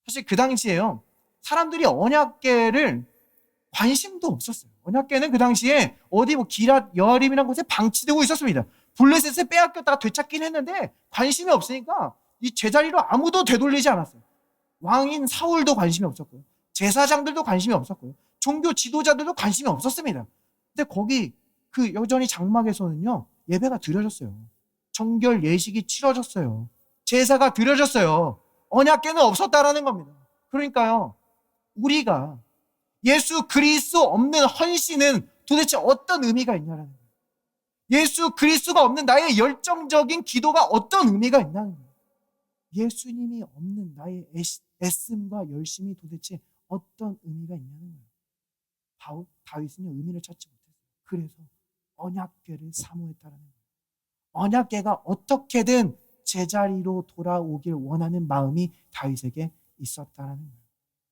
사실 그 당시에요, 사람들이 언약궤를 관심도 없었어요. 언약궤는 그 당시에 어디 뭐 기랏 여아림이라는 곳에 방치되고 있었습니다. 블레셋에 빼앗겼다가 되찾긴 했는데 관심이 없으니까 이 제자리로 아무도 되돌리지 않았어요. 왕인 사울도 관심이 없었고요. 제사장들도 관심이 없었고요. 종교 지도자들도 관심이 없었습니다. 근데 거기 그 여전히 장막에서는요, 예배가 드려졌어요. 정결 예식이 치러졌어요. 제사가 드려졌어요. 언약궤는 없었다라는 겁니다. 그러니까요, 우리가 예수 그리스도 없는 헌신은 도대체 어떤 의미가 있냐라는 거예요. 예수 그리스도가 없는 나의 열정적인 기도가 어떤 의미가 있냐는 거예요. 예수님이 없는 나의 애씀과 열심이 도대체 어떤 의미가 있냐는 거예요. 다윗은요, 의미를 찾지 못했어요. 그래서 언약궤를 사모했다라는 거예요. 언약궤가 어떻게든 제자리로 돌아오길 원하는 마음이 다윗에게 있었다라는 거예요.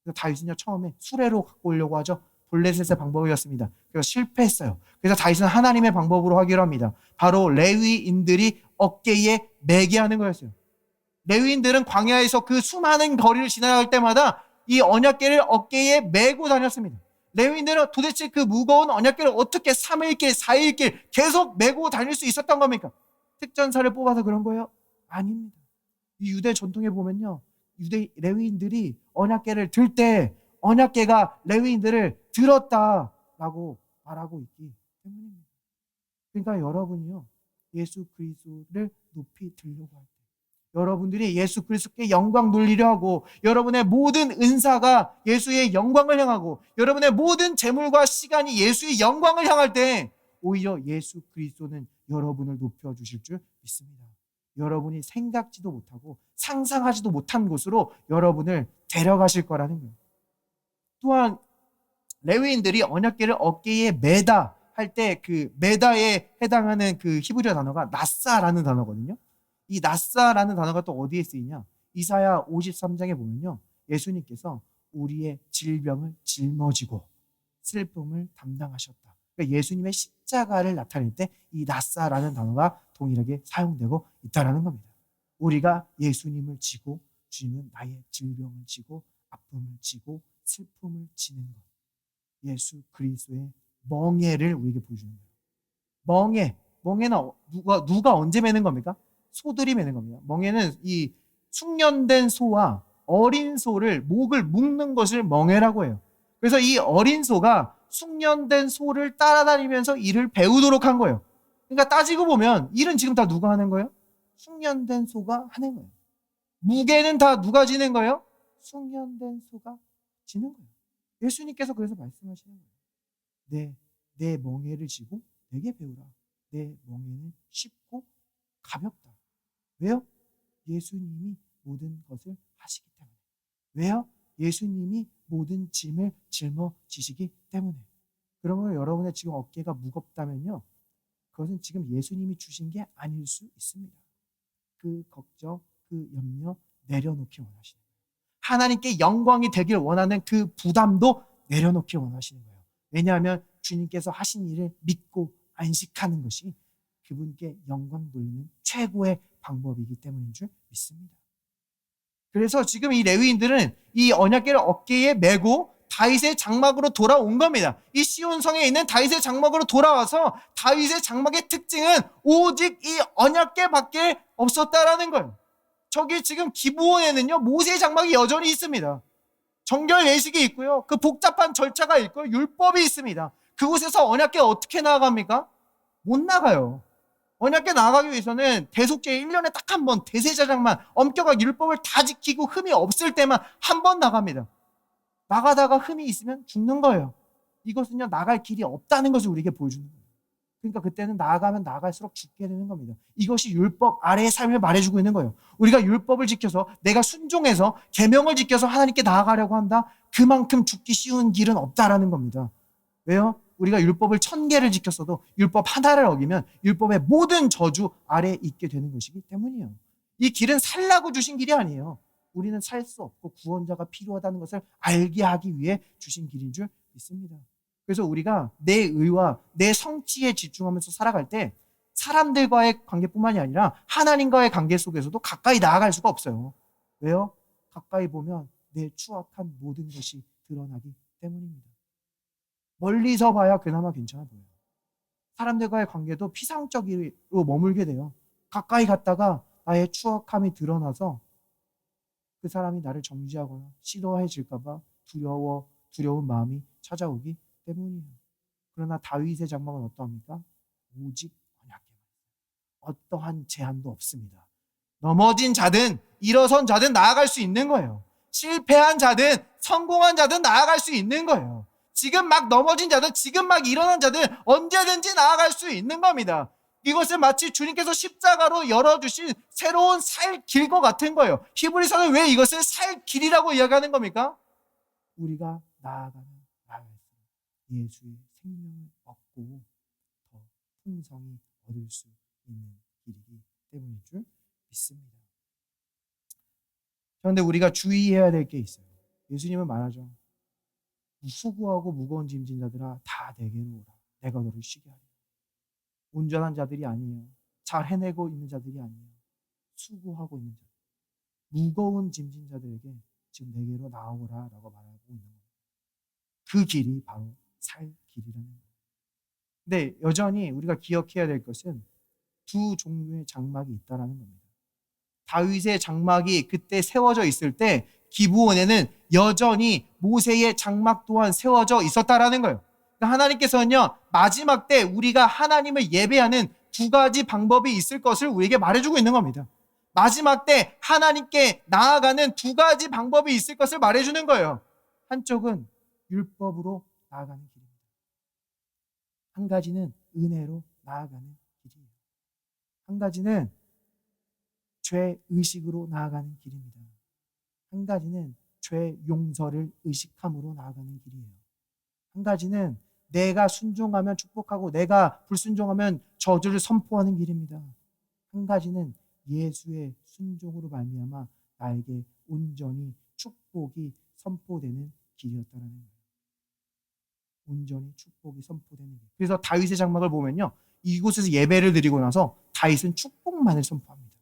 그래서 다윗은요, 처음에 수레로 갖고 오려고 하죠. 블레셋의 방법이었습니다. 그래서 실패했어요. 그래서 다윗은 하나님의 방법으로 하기로 합니다. 바로 레위인들이 어깨에 매게 하는 거였어요. 레위인들은 광야에서 그 수많은 거리를 지나갈 때마다 이 언약궤를 어깨에 메고 다녔습니다. 레위인들은 도대체 그 무거운 언약궤를 어떻게 3일길, 4일길 계속 메고 다닐 수 있었던 겁니까? 특전사를 뽑아서 그런 거예요? 아닙니다. 이 유대 전통에 보면요, 유대 레위인들이 언약궤를 들 때 언약궤가 레위인들을 들었다라고 말하고 있기 때문입니다. 그러니까 여러분이요, 예수 그리스도를 높이 들려고 할 때, 여러분들이 예수 그리스도께 영광 돌리려 하고, 여러분의 모든 은사가 예수의 영광을 향하고, 여러분의 모든 재물과 시간이 예수의 영광을 향할 때, 오히려 예수 그리스도는 여러분을 높여주실 줄 믿습니다. 여러분이 생각지도 못하고 상상하지도 못한 곳으로 여러분을 데려가실 거라는 거예요. 또한 레위인들이 언약궤를 어깨에 매다 할 때 그 매다에 해당하는 그 히브리어 단어가 나사라는 단어거든요. 이 나사라는 단어가 또 어디에 쓰이냐? 이사야 53장에 보면요, 예수님께서 우리의 질병을 짊어지고 슬픔을 담당하셨다. 그러니까 예수님의 십자가를 나타낼 때 이 나사라는 단어가 동일하게 사용되고 있다는 겁니다. 우리가 예수님을 지고, 주님은 나의 질병을 지고 아픔을 지고 슬픔을 지는 것, 예수 그리스도의 멍에를 우리에게 보여주는 거예요. 멍에는 누가 언제 매는 겁니까? 소들이 매는 겁니다. 멍에는 이 숙련된 소와 어린 소를 목을 묶는 것을 멍에라고 해요. 그래서 이 어린 소가 숙련된 소를 따라다니면서 일을 배우도록 한 거예요. 그러니까 따지고 보면 일은 지금 다 누가 하는 거예요? 숙련된 소가 하는 거예요. 무게는 다 누가 지는 거예요? 숙련된 소가 지는 거예요. 예수님께서 그래서 말씀하시는 거예요. 내 멍에를 지고 내게 배우라. 내 멍에는 쉽고 가볍다. 왜요? 예수님이 모든 것을 하시기 때문에. 왜요? 예수님이 모든 짐을 짊어지시기 때문에. 그러면 여러분의 지금 어깨가 무겁다면요, 그것은 지금 예수님이 주신 게 아닐 수 있습니다. 그 걱정, 그 염려 내려놓기 원하시는 거예요. 하나님께 영광이 되길 원하는 그 부담도 내려놓기 원하시는 거예요. 왜냐하면 주님께서 하신 일을 믿고 안식하는 것이 그분께 영광 돌리는 최고의 방법이기 때문인 줄 믿습니다. 그래서 지금 이 레위인들은 이 언약궤를 어깨에 메고 다윗의 장막으로 돌아온 겁니다. 이 시온성에 있는 다윗의 장막으로 돌아와서 다윗의 장막의 특징은 오직 이 언약궤밖에 없었다라는 거예요. 저기 지금 기브온에는요, 모세의 장막이 여전히 있습니다. 정결 예식이 있고요, 그 복잡한 절차가 있고요, 율법이 있습니다. 그곳에서 언약궤 어떻게 나아갑니까? 못 나가요. 언약궤 나아가기 위해서는 대속죄 1년에 딱 한 번 대제사장만 엄격하게 율법을 다 지키고 흠이 없을 때만 한 번 나갑니다. 나가다가 흠이 있으면 죽는 거예요. 이것은요, 나갈 길이 없다는 것을 우리에게 보여주는 거예요. 그러니까 그때는 나아가면 나아갈수록 죽게 되는 겁니다. 이것이 율법 아래의 삶을 말해주고 있는 거예요. 우리가 율법을 지켜서, 내가 순종해서 계명을 지켜서 하나님께 나아가려고 한다? 그만큼 죽기 쉬운 길은 없다라는 겁니다. 왜요? 우리가 율법을 1000개를 지켰어도 율법 하나를 어기면 율법의 모든 저주 아래에 있게 되는 것이기 때문이에요. 이 길은 살라고 주신 길이 아니에요. 우리는 살 수 없고 구원자가 필요하다는 것을 알게 하기 위해 주신 길인 줄 믿습니다. 그래서 우리가 내 의와 내 성취에 집중하면서 살아갈 때 사람들과의 관계뿐만이 아니라 하나님과의 관계 속에서도 가까이 나아갈 수가 없어요. 왜요? 가까이 보면 내 추악한 모든 것이 드러나기 때문입니다. 멀리서 봐야 그나마 괜찮아 보여요. 사람들과의 관계도 피상적으로 머물게 돼요. 가까이 갔다가 나의 추악함이 드러나서 그 사람이 나를 정죄하거나 싫어해질까봐 두려운 마음이 찾아오기 때문이에요. 그러나 다윗의 장막은 어떠합니까? 오직 언약궤. 어떠한 제한도 없습니다. 넘어진 자든 일어선 자든 나아갈 수 있는 거예요. 실패한 자든 성공한 자든 나아갈 수 있는 거예요. 지금 막 넘어진 자든 지금 막 일어난 자든 언제든지 나아갈 수 있는 겁니다. 이것은 마치 주님께서 십자가로 열어주신 새로운 살 길과 같은 거예요. 히브리서는 왜 이것을 살 길이라고 이야기하는 겁니까? 우리가 나아가는 예수의 생명을 얻고 더 풍성히 얻을 수 있는 길이기 때문인 줄 믿습니다. 그런데 우리가 주의해야 될 게 있어요. 예수님은 말하죠. 수고하고 무거운 짐진 자들아 다 내게로 오라. 내가 너를 쉬게 하리라. 온전한 자들이 아니에요. 잘 해내고 있는 자들이 아니에요. 수고하고 있는 자들. 무거운 짐진 자들에게 지금 내게로 나오라 라고 말하고 있는 거예요. 그 길이 바로 살 길이라는 거예요. 근데 여전히 우리가 기억해야 될 것은 두 종류의 장막이 있다는 겁니다. 다윗의 장막이 그때 세워져 있을 때 기브온에는 여전히 모세의 장막 또한 세워져 있었다라는 거예요. 그러니까 하나님께서는요, 마지막 때 우리가 하나님을 예배하는 두 가지 방법이 있을 것을 우리에게 말해주고 있는 겁니다. 마지막 때 하나님께 나아가는 두 가지 방법이 있을 것을 말해주는 거예요. 한쪽은 율법으로 나아가는 길입니다. 한 가지는 은혜로 나아가는 길이에요. 한 가지는 죄 의식으로 나아가는 길입니다. 한 가지는 죄 용서를 의식함으로 나아가는 길이에요. 한 가지는 내가 순종하면 축복하고 내가 불순종하면 저주를 선포하는 길입니다. 한 가지는 예수의 순종으로 말미암아 나에게 온전히 축복이 선포되는 길이었다는 거예요. 온전히 축복이 선포되는 길. 그래서 다윗의 장막을 보면요, 이곳에서 예배를 드리고 나서 다윗은 축복만을 선포합니다.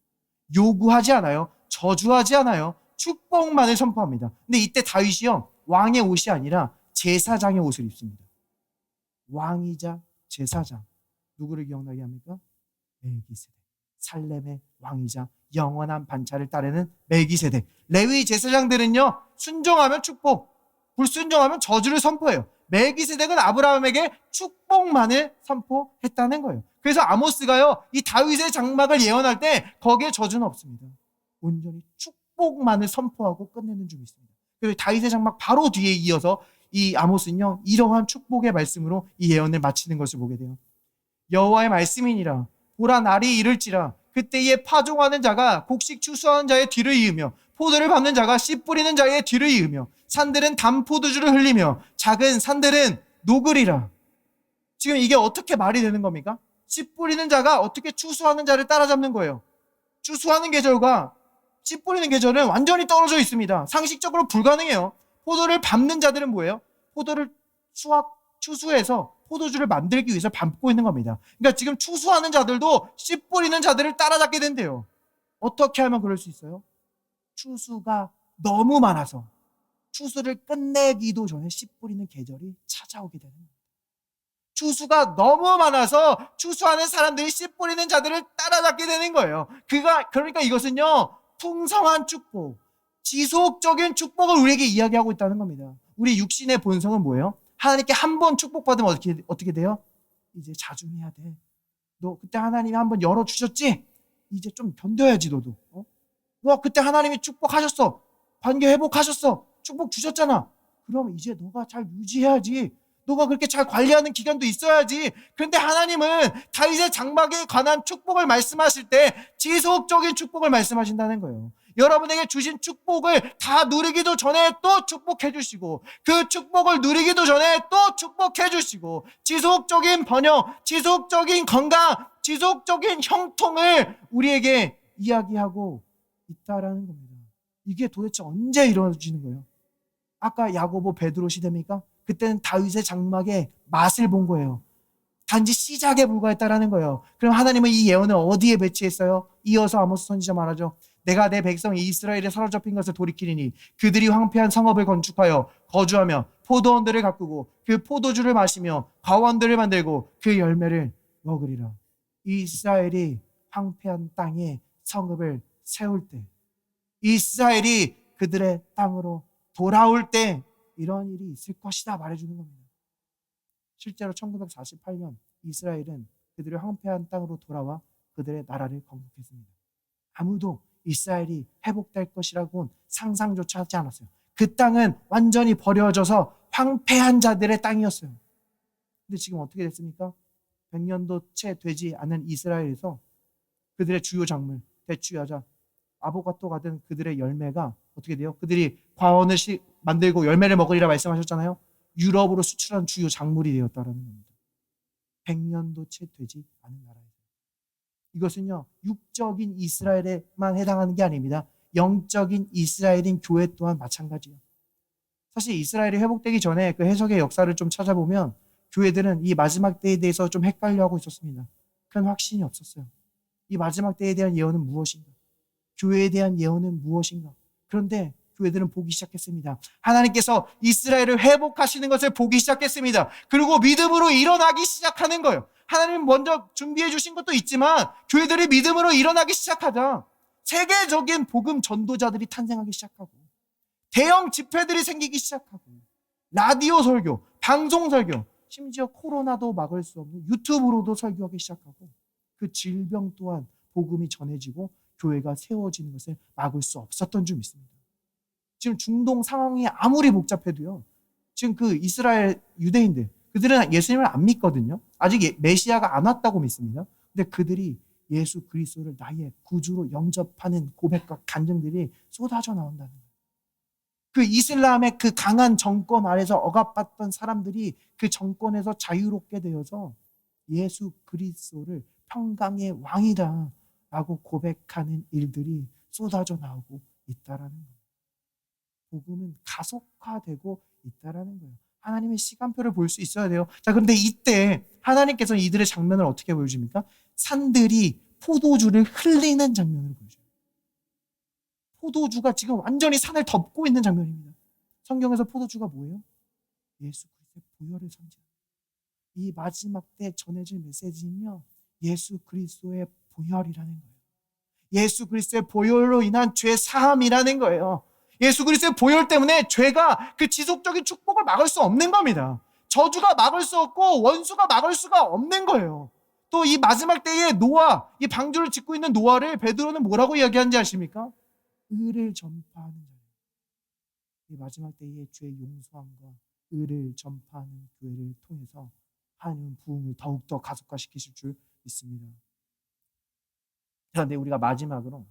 요구하지 않아요. 저주하지 않아요. 축복만을 선포합니다. 근데 이때 다윗이요, 왕의 옷이 아니라 제사장의 옷을 입습니다. 왕이자 제사장. 누구를 기억나게 합니까? 멜기세덱. 살렘의 왕이자 영원한 반차를 따르는 멜기세덱. 레위 제사장들은요, 순종하면 축복, 불순종하면 저주를 선포해요. 멜기세덱은 아브라함에게 축복만을 선포했다는 거예요. 그래서 아모스가요, 이 다윗의 장막을 예언할 때 거기에 저주는 없습니다. 온전히 축복만을 선포하고 끝내는 줄 믿습니다. 그래서 다윗의 장막 바로 뒤에 이어서 이 아모스는요, 이러한 축복의 말씀으로 이 예언을 마치는 것을 보게 돼요. 여호와의 말씀이니라. 보라, 날이 이를지라. 그때에 파종하는 자가 곡식 추수하는 자의 뒤를 이으며 포도를 밟는 자가 씨 뿌리는 자의 뒤를 이으며 산들은 담포도주를 흘리며 작은 산들은 녹으리라. 지금 이게 어떻게 말이 되는 겁니까? 씨 뿌리는 자가 어떻게 추수하는 자를 따라잡는 거예요? 추수하는 계절과 씨 뿌리는 계절은 완전히 떨어져 있습니다. 상식적으로 불가능해요. 포도를 밟는 자들은 뭐예요? 포도를 추수해서 포도주를 만들기 위해서 밟고 있는 겁니다. 그러니까 지금 추수하는 자들도 씨 뿌리는 자들을 따라잡게 된대요. 어떻게 하면 그럴 수 있어요? 추수가 너무 많아서 추수를 끝내기도 전에 씨 뿌리는 계절이 찾아오게 되는 겁니다. 추수가 너무 많아서 추수하는 사람들이 씨 뿌리는 자들을 따라잡게 되는 거예요. 그러니까 이것은요, 풍성한 축복, 지속적인 축복을 우리에게 이야기하고 있다는 겁니다. 우리 육신의 본성은 뭐예요? 하나님께 한 번 축복받으면 어떻게 돼요? 이제 자중해야 돼. 너 그때 하나님이 한번 열어주셨지? 이제 좀 견뎌야지 너도. 너 그때 하나님이 축복하셨어. 관계 회복하셨어. 축복 주셨잖아. 그럼 이제 너가 잘 유지해야지. 너가 그렇게 잘 관리하는 기간도 있어야지. 그런데 하나님은 다윗의 장막에 관한 축복을 말씀하실 때 지속적인 축복을 말씀하신다는 거예요. 여러분에게 주신 축복을 다 누리기도 전에 또 축복해 주시고, 그 축복을 누리기도 전에 또 축복해 주시고, 지속적인 번영, 지속적인 건강, 지속적인 형통을 우리에게 이야기하고 있다라는 겁니다. 이게 도대체 언제 이루어지는 거예요? 아까 야고보 베드로 시대입니까? 그때는 다윗의 장막의 맛을 본 거예요. 단지 시작에 불과했다라는 거예요. 그럼 하나님은 이 예언을 어디에 배치했어요? 이어서 아모스 선지자 말하죠. 내가 내 백성 이스라엘에 사로잡힌 것을 돌이키리니 그들이 황폐한 성읍을 건축하여 거주하며 포도원들을 가꾸고 그 포도주를 마시며 과원들을 만들고 그 열매를 먹으리라. 이스라엘이 황폐한 땅에 성읍을 세울 때, 이스라엘이 그들의 땅으로 돌아올 때 이런 일이 있을 것이다 말해주는 겁니다. 실제로 1948년 이스라엘은 그들의 황폐한 땅으로 돌아와 그들의 나라를 건국했습니다. 아무도 이스라엘이 회복될 것이라고는 상상조차 하지 않았어요. 그 땅은 완전히 버려져서 황폐한 자들의 땅이었어요. 근데 지금 어떻게 됐습니까? 100년도 채 되지 않은 이스라엘에서 그들의 주요 작물, 대추, 야자, 아보가토 같은 그들의 열매가 어떻게 돼요? 그들이 과원을 만들고 열매를 먹으리라 말씀하셨잖아요. 유럽으로 수출한 주요 작물이 되었다라는 겁니다. 100년도 채 되지 않은 나라예요. 이것은요, 육적인 이스라엘에만 해당하는 게 아닙니다. 영적인 이스라엘인 교회 또한 마찬가지예요. 사실 이스라엘이 회복되기 전에 그 해석의 역사를 좀 찾아보면 교회들은 이 마지막 때에 대해서 좀 헷갈려하고 있었습니다. 큰 확신이 없었어요. 이 마지막 때에 대한 예언은 무엇인가? 교회에 대한 예언은 무엇인가? 그런데 교회들은 보기 시작했습니다. 하나님께서 이스라엘을 회복하시는 것을 보기 시작했습니다. 그리고 믿음으로 일어나기 시작하는 거예요. 하나님 먼저 준비해 주신 것도 있지만 교회들이 믿음으로 일어나기 시작하자 세계적인 복음 전도자들이 탄생하기 시작하고 대형 집회들이 생기기 시작하고 라디오 설교, 방송 설교, 심지어 코로나도 막을 수 없는 유튜브로도 설교하기 시작하고 그 질병 또한 복음이 전해지고 교회가 세워지는 것을 막을 수 없었던 줄 믿습니다. 지금 중동 상황이 아무리 복잡해도요. 지금 그 이스라엘 유대인들 그들은 예수님을 안 믿거든요. 아직 메시아가 안 왔다고 믿습니다. 근데 그들이 예수 그리스도를 나의 구주로 영접하는 고백과 간증들이 쏟아져 나온다는 거예요. 그 이슬람의 그 강한 정권 아래서 억압받던 사람들이 그 정권에서 자유롭게 되어서 예수 그리스도를 평강의 왕이다 라고 고백하는 일들이 쏟아져 나오고 있다라는 거예요. 복음은 가속화되고 있다라는 거예요. 하나님의 시간표를 볼 수 있어야 돼요. 자, 그런데 이때 하나님께서 이들의 장면을 어떻게 보여줍니까? 산들이 포도주를 흘리는 장면을 보여줘요. 포도주가 지금 완전히 산을 덮고 있는 장면입니다. 성경에서 포도주가 뭐예요? 예수 그리스도의 보혈을 상징합니다. 이 마지막 때 전해질 메시지는요, 예수 그리스도의 보혈이라는 거예요. 예수 그리스도의 보혈로 인한 죄 사함이라는 거예요. 예수 그리스도의 보혈 때문에 죄가 그 지속적인 축복을 막을 수 없는 겁니다. 저주가 막을 수 없고 원수가 막을 수가 없는 거예요. 또 이 마지막 때에 노아, 이 방주를 짓고 있는 노아를 베드로는 뭐라고 이야기하는지 아십니까? 의를 전파하는 자예요. 이 마지막 때의 죄 용서함과 의를 전파하는 교회를 통해서 하나님은 부흥을 더욱더 가속화시키실 줄 믿습니다. 그런데 우리가 마지막으로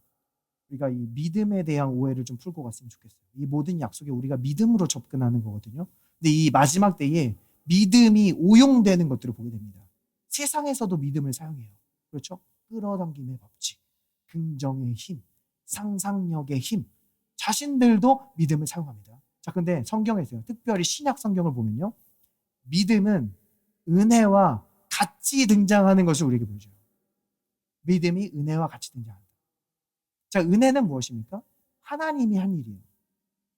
우리가 이 믿음에 대한 오해를 좀 풀고 갔으면 좋겠어요. 이 모든 약속에 우리가 믿음으로 접근하는 거거든요. 근데 이 마지막 때에 믿음이 오용되는 것들을 보게 됩니다. 세상에서도 믿음을 사용해요. 그렇죠? 끌어당김의 법칙, 긍정의 힘, 상상력의 힘, 자신들도 믿음을 사용합니다. 자, 근데 성경에서요, 특별히 신약 성경을 보면요, 믿음은 은혜와 같이 등장하는 것을 우리에게 보여줘요. 믿음이 은혜와 같이 등장합니다. 자, 은혜는 무엇입니까? 하나님이 한 일이에요.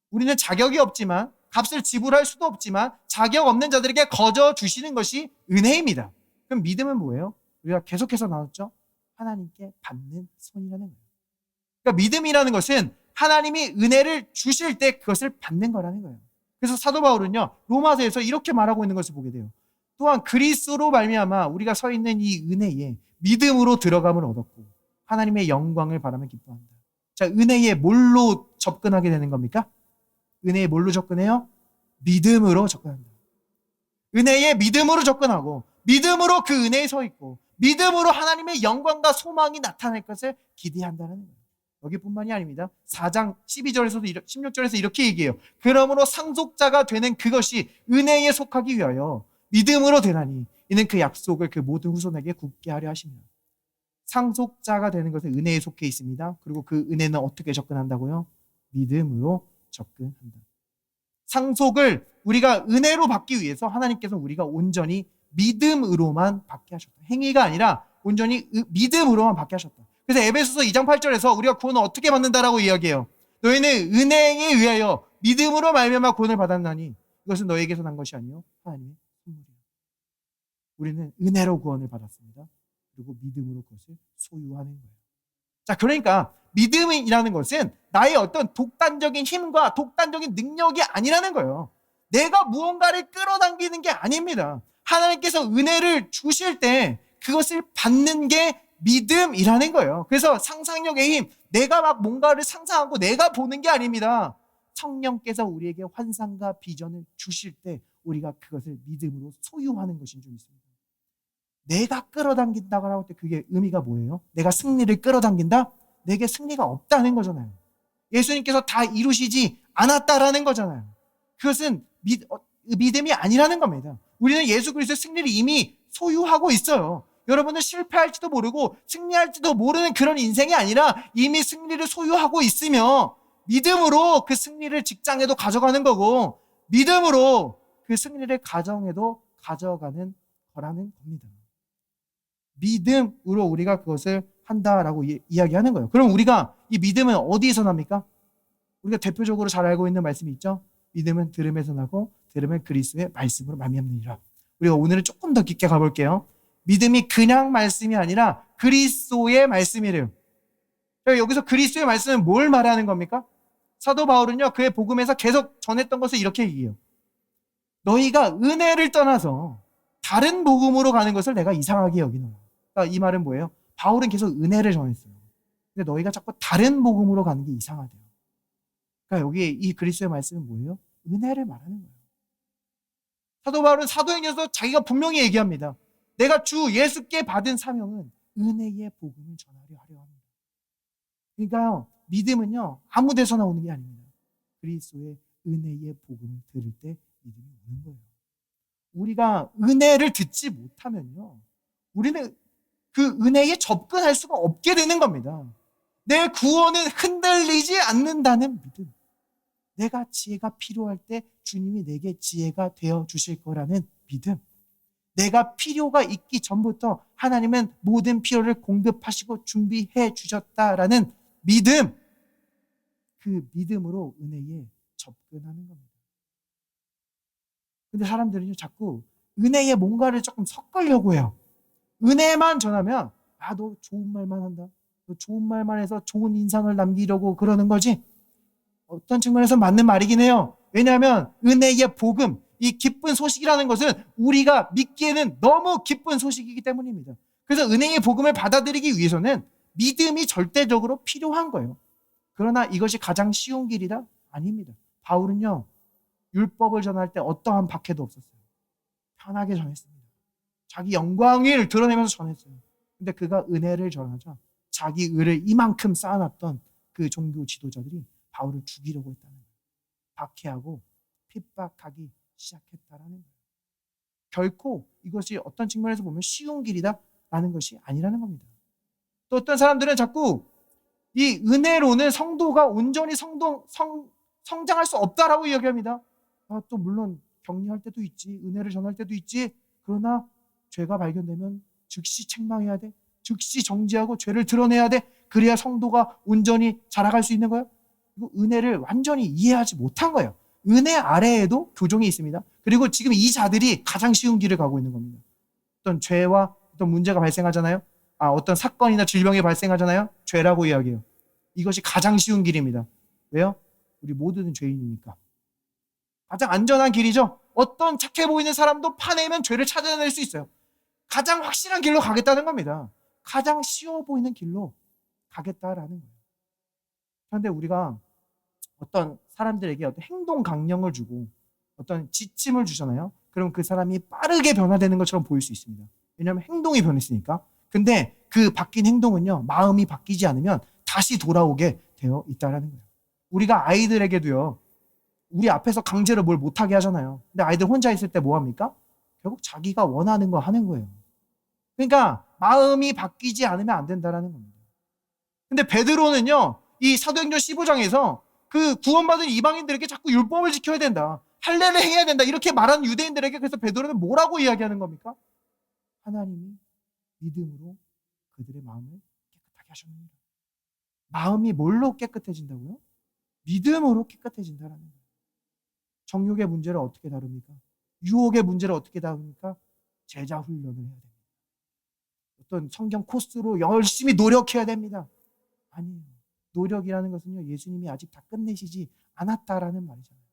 우리는 자격이 없지만, 값을 지불할 수도 없지만 자격 없는 자들에게 거저 주시는 것이 은혜입니다. 그럼 믿음은 뭐예요? 우리가 계속해서 나눴죠? 하나님께 받는 손이라는 거예요. 그러니까 믿음이라는 것은 하나님이 은혜를 주실 때 그것을 받는 거라는 거예요. 그래서 사도 바울은요, 로마서에서 이렇게 말하고 있는 것을 보게 돼요. 또한 그리스도로 말미암아 우리가 서 있는 이 은혜에 믿음으로 들어감을 얻었고 하나님의 영광을 바라며 기뻐한다. 자, 은혜에 뭘로 접근하게 되는 겁니까? 은혜에 뭘로 접근해요? 믿음으로 접근한다. 은혜에 믿음으로 접근하고 믿음으로 그 은혜에 서 있고 믿음으로 하나님의 영광과 소망이 나타날 것을 기대한다는 거예요. 여기뿐만이 아닙니다. 4장 12절에서도 16절에서 이렇게 얘기해요. 그러므로 상속자가 되는 그것이 은혜에 속하기 위하여 믿음으로 되나니 이는 그 약속을 그 모든 후손에게 굳게 하려 하십니다. 상속자가 되는 것은 은혜에 속해 있습니다. 그리고 그 은혜는 어떻게 접근한다고요? 믿음으로 접근한다. 상속을 우리가 은혜로 받기 위해서 하나님께서 우리가 온전히 믿음으로만 받게 하셨다. 행위가 아니라 온전히 믿음으로만 받게 하셨다. 그래서 에베소서 2장 8절에서 우리가 구원을 어떻게 받는다라고 이야기해요. 너희는 은혜에 의하여 믿음으로 말미암아 구원을 받았나니 이것은 너희에게서 난 것이 아니요 하나님의 선물이에요. 우리는 은혜로 구원을 받았습니다. 그리고 믿음으로 그것을 소유하는 거예요. 자, 그러니까 믿음이라는 것은 나의 어떤 독단적인 힘과 독단적인 능력이 아니라는 거예요. 내가 무언가를 끌어당기는 게 아닙니다. 하나님께서 은혜를 주실 때 그것을 받는 게 믿음이라는 거예요. 그래서 상상력의 힘, 내가 막 뭔가를 상상하고 내가 보는 게 아닙니다. 성령께서 우리에게 환상과 비전을 주실 때 우리가 그것을 믿음으로 소유하는 것인 줄 믿습니다. 내가 끌어당긴다고 할 때 그게 의미가 뭐예요? 내가 승리를 끌어당긴다? 내게 승리가 없다는 거잖아요. 예수님께서 다 이루시지 않았다라는 거잖아요. 그것은 믿음이 아니라는 겁니다. 우리는 예수 그리스도의 승리를 이미 소유하고 있어요. 여러분은 실패할지도 모르고 승리할지도 모르는 그런 인생이 아니라 이미 승리를 소유하고 있으며 믿음으로 그 승리를 직장에도 가져가는 거고 믿음으로 그 승리를 가정에도 가져가는 거라는 겁니다. 믿음으로 우리가 그것을 한다라고 이야기하는 거예요. 그럼 우리가 이 믿음은 어디에서 납니까? 우리가 대표적으로 잘 알고 있는 말씀이 있죠. 믿음은 들음에서 나고 들음은 그리스도의 말씀으로 말미암느니라. 우리가 오늘은 조금 더 깊게 가볼게요. 믿음이 그냥 말씀이 아니라 그리스도의 말씀이래요. 여기서 그리스도의 말씀은 뭘 말하는 겁니까? 사도 바울은요, 그의 복음에서 계속 전했던 것을 이렇게 얘기해요. 너희가 은혜를 떠나서 다른 복음으로 가는 것을 내가 이상하게 여기노라. 그러니까 이 말은 뭐예요? 바울은 계속 은혜를 전했어요. 근데 너희가 자꾸 다른 복음으로 가는 게 이상하대요. 그러니까 여기 이 그리스도의 말씀은 뭐예요? 은혜를 말하는 거예요. 사도 바울은 사도행전에서 자기가 분명히 얘기합니다. 내가 주 예수께 받은 사명은 은혜의 복음을 전하려 하려 합니다. 그러니까요, 믿음은요, 아무 데서나 오는 게 아닙니다. 그리스도의 은혜의 복음을 들을 때 믿음이 오는 거예요. 우리가 은혜를 듣지 못하면요, 우리는 그 은혜에 접근할 수가 없게 되는 겁니다. 내 구원은 흔들리지 않는다는 믿음. 내가 지혜가 필요할 때 주님이 내게 지혜가 되어 주실 거라는 믿음. 내가 필요가 있기 전부터 하나님은 모든 필요를 공급하시고 준비해 주셨다라는 믿음. 그 믿음으로 은혜에 접근하는 겁니다. 근데 사람들은요, 자꾸 은혜에 뭔가를 조금 섞으려고 해요. 은혜만 전하면, 너 좋은 말만 한다. 너 좋은 말만 해서 좋은 인상을 남기려고 그러는 거지. 어떤 측면에서 맞는 말이긴 해요. 왜냐하면 은혜의 복음, 이 기쁜 소식이라는 것은 우리가 믿기에는 너무 기쁜 소식이기 때문입니다. 그래서 은혜의 복음을 받아들이기 위해서는 믿음이 절대적으로 필요한 거예요. 그러나 이것이 가장 쉬운 길이다? 아닙니다. 바울은요, 율법을 전할 때 어떠한 박해도 없었어요. 편하게 전했습니다. 자기 영광을 드러내면서 전했어요. 근데 그가 은혜를 전하자 자기 의를 이만큼 쌓아놨던 그 종교 지도자들이 바울을 죽이려고 했다는 거예요. 박해하고 핍박하기 시작했다라는 거예요. 결코 이것이 어떤 측면에서 보면 쉬운 길이다라는 것이 아니라는 겁니다. 또 어떤 사람들은 자꾸 이 은혜로는 성도가 온전히 성장할 수 없다라고 이야기합니다. 또 물론 격려할 때도 있지, 은혜를 전할 때도 있지. 그러나 죄가 발견되면 즉시 책망해야 돼. 즉시 정죄하고 죄를 드러내야 돼. 그래야 성도가 온전히 자라갈 수 있는 거예요. 그리고 은혜를 완전히 이해하지 못한 거예요. 은혜 아래에도 교종이 있습니다. 그리고 지금 이 자들이 가장 쉬운 길을 가고 있는 겁니다. 어떤 죄와 어떤 문제가 발생하잖아요. 어떤 사건이나 질병이 발생하잖아요. 죄라고 이야기해요. 이것이 가장 쉬운 길입니다. 왜요? 우리 모두는 죄인이니까. 가장 안전한 길이죠. 어떤 착해 보이는 사람도 파내면 죄를 찾아낼 수 있어요. 가장 확실한 길로 가겠다는 겁니다. 가장 쉬워 보이는 길로 가겠다라는 거예요. 그런데 우리가 어떤 사람들에게 어떤 행동 강령을 주고 어떤 지침을 주잖아요. 그럼 그 사람이 빠르게 변화되는 것처럼 보일 수 있습니다. 왜냐하면 행동이 변했으니까. 근데 그 바뀐 행동은요, 마음이 바뀌지 않으면 다시 돌아오게 되어 있다는 거예요. 우리가 아이들에게도요, 우리 앞에서 강제로 뭘 못하게 하잖아요. 근데 아이들 혼자 있을 때 뭐 합니까? 결국 자기가 원하는 거 하는 거예요. 그러니까 마음이 바뀌지 않으면 안 된다는 겁니다. 근데 베드로는요, 이 사도행전 15장에서 그 구원받은 이방인들에게 자꾸 율법을 지켜야 된다, 할례를 해야 된다, 이렇게 말하는 유대인들에게 그래서 베드로는 뭐라고 이야기하는 겁니까? 하나님이 믿음으로 그들의 마음을 깨끗하게 하셨느니라. 마음이 뭘로 깨끗해진다고요? 믿음으로 깨끗해진다는 거예요. 정욕의 문제를 어떻게 다룹니까? 유혹의 문제를 어떻게 다룹니까? 제자 훈련을 해야 됩니다. 어떤 성경 코스로 열심히 노력해야 됩니다. 아니에요. 노력이라는 것은요, 예수님이 아직 다 끝내시지 않았다라는 말이잖아요.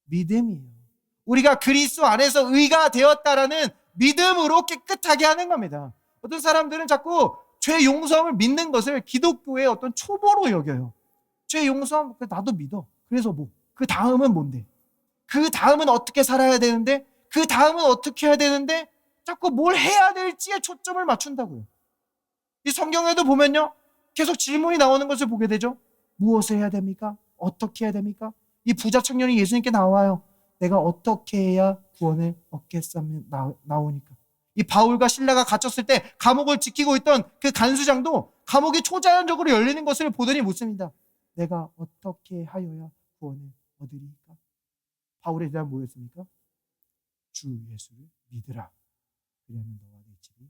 믿음이에요. 우리가 그리스도 안에서 의가 되었다라는 믿음으로 깨끗하게 하는 겁니다. 어떤 사람들은 자꾸 죄 용서함을 믿는 것을 기독교의 어떤 초보로 여겨요. 죄 용서함, 나도 믿어. 그래서 뭐? 그 다음은 뭔데? 그 다음은 어떻게 살아야 되는데? 그 다음은 어떻게 해야 되는데? 자꾸 뭘 해야 될지에 초점을 맞춘다고요. 이 성경에도 보면요, 계속 질문이 나오는 것을 보게 되죠. 무엇을 해야 됩니까? 어떻게 해야 됩니까? 이 부자 청년이 예수님께 나와요. 내가 어떻게 해야 구원을 얻겠사면 나오니까. 이 바울과 실라가 갇혔을 때 감옥을 지키고 있던 그 간수장도 감옥이 초자연적으로 열리는 것을 보더니 묻습니다. 내가 어떻게 하여야 구원을 얻으리까? 바울의 대답은 뭐였습니까? 주 예수를 믿으라. 그러면 너와 내 집이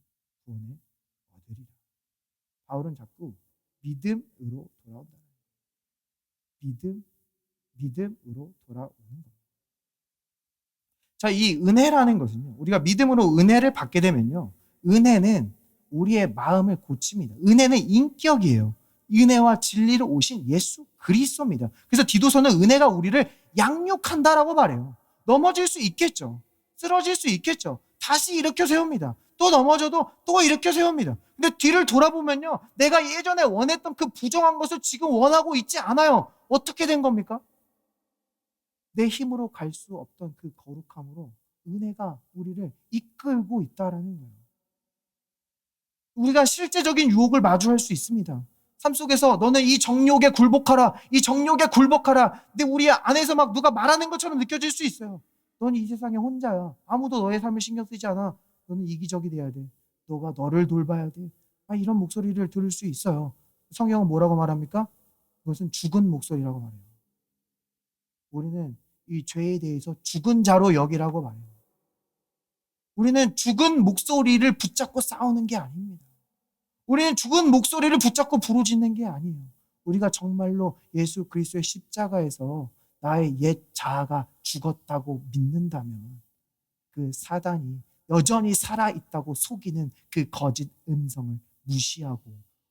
구원을 얻으리라. 바울은 자꾸 믿음으로 돌아온다. 믿음으로 돌아오는 겁니다. 자, 이 은혜라는 것은요, 우리가 믿음으로 은혜를 받게 되면요, 은혜는 우리의 마음을 고칩니다. 은혜는 인격이에요. 은혜와 진리로 오신 예수 그리스도입니다. 그래서 디도서는 은혜가 우리를 양육한다라고 말해요. 넘어질 수 있겠죠. 쓰러질 수 있겠죠. 다시 일으켜 세웁니다. 또 넘어져도 또 일으켜 세웁니다. 근데 뒤를 돌아보면요, 내가 예전에 원했던 그 부정한 것을 지금 원하고 있지 않아요. 어떻게 된 겁니까? 내 힘으로 갈 수 없던 그 거룩함으로 은혜가 우리를 이끌고 있다라는 거예요. 우리가 실제적인 유혹을 마주할 수 있습니다. 삶 속에서 너는 이 정욕에 굴복하라, 이 정욕에 굴복하라. 근데 우리 안에서 막 누가 말하는 것처럼 느껴질 수 있어요. 너는 이 세상에 혼자야. 아무도 너의 삶을 신경 쓰지 않아. 너는 이기적이 돼야 돼. 너가 너를 돌봐야 돼. 이런 목소리를 들을 수 있어요. 성경은 뭐라고 말합니까? 그것은 죽은 목소리라고 말해요. 우리는 이 죄에 대해서 죽은 자로 여기라고 말해요. 우리는 죽은 목소리를 붙잡고 싸우는 게 아닙니다. 우리는 죽은 목소리를 붙잡고 부르짖는 게 아니에요. 우리가 정말로 예수 그리스도의 십자가에서 나의 옛 자아가 죽었다고 믿는다면 그 사단이 여전히 살아있다고 속이는 그 거짓 음성을 무시하고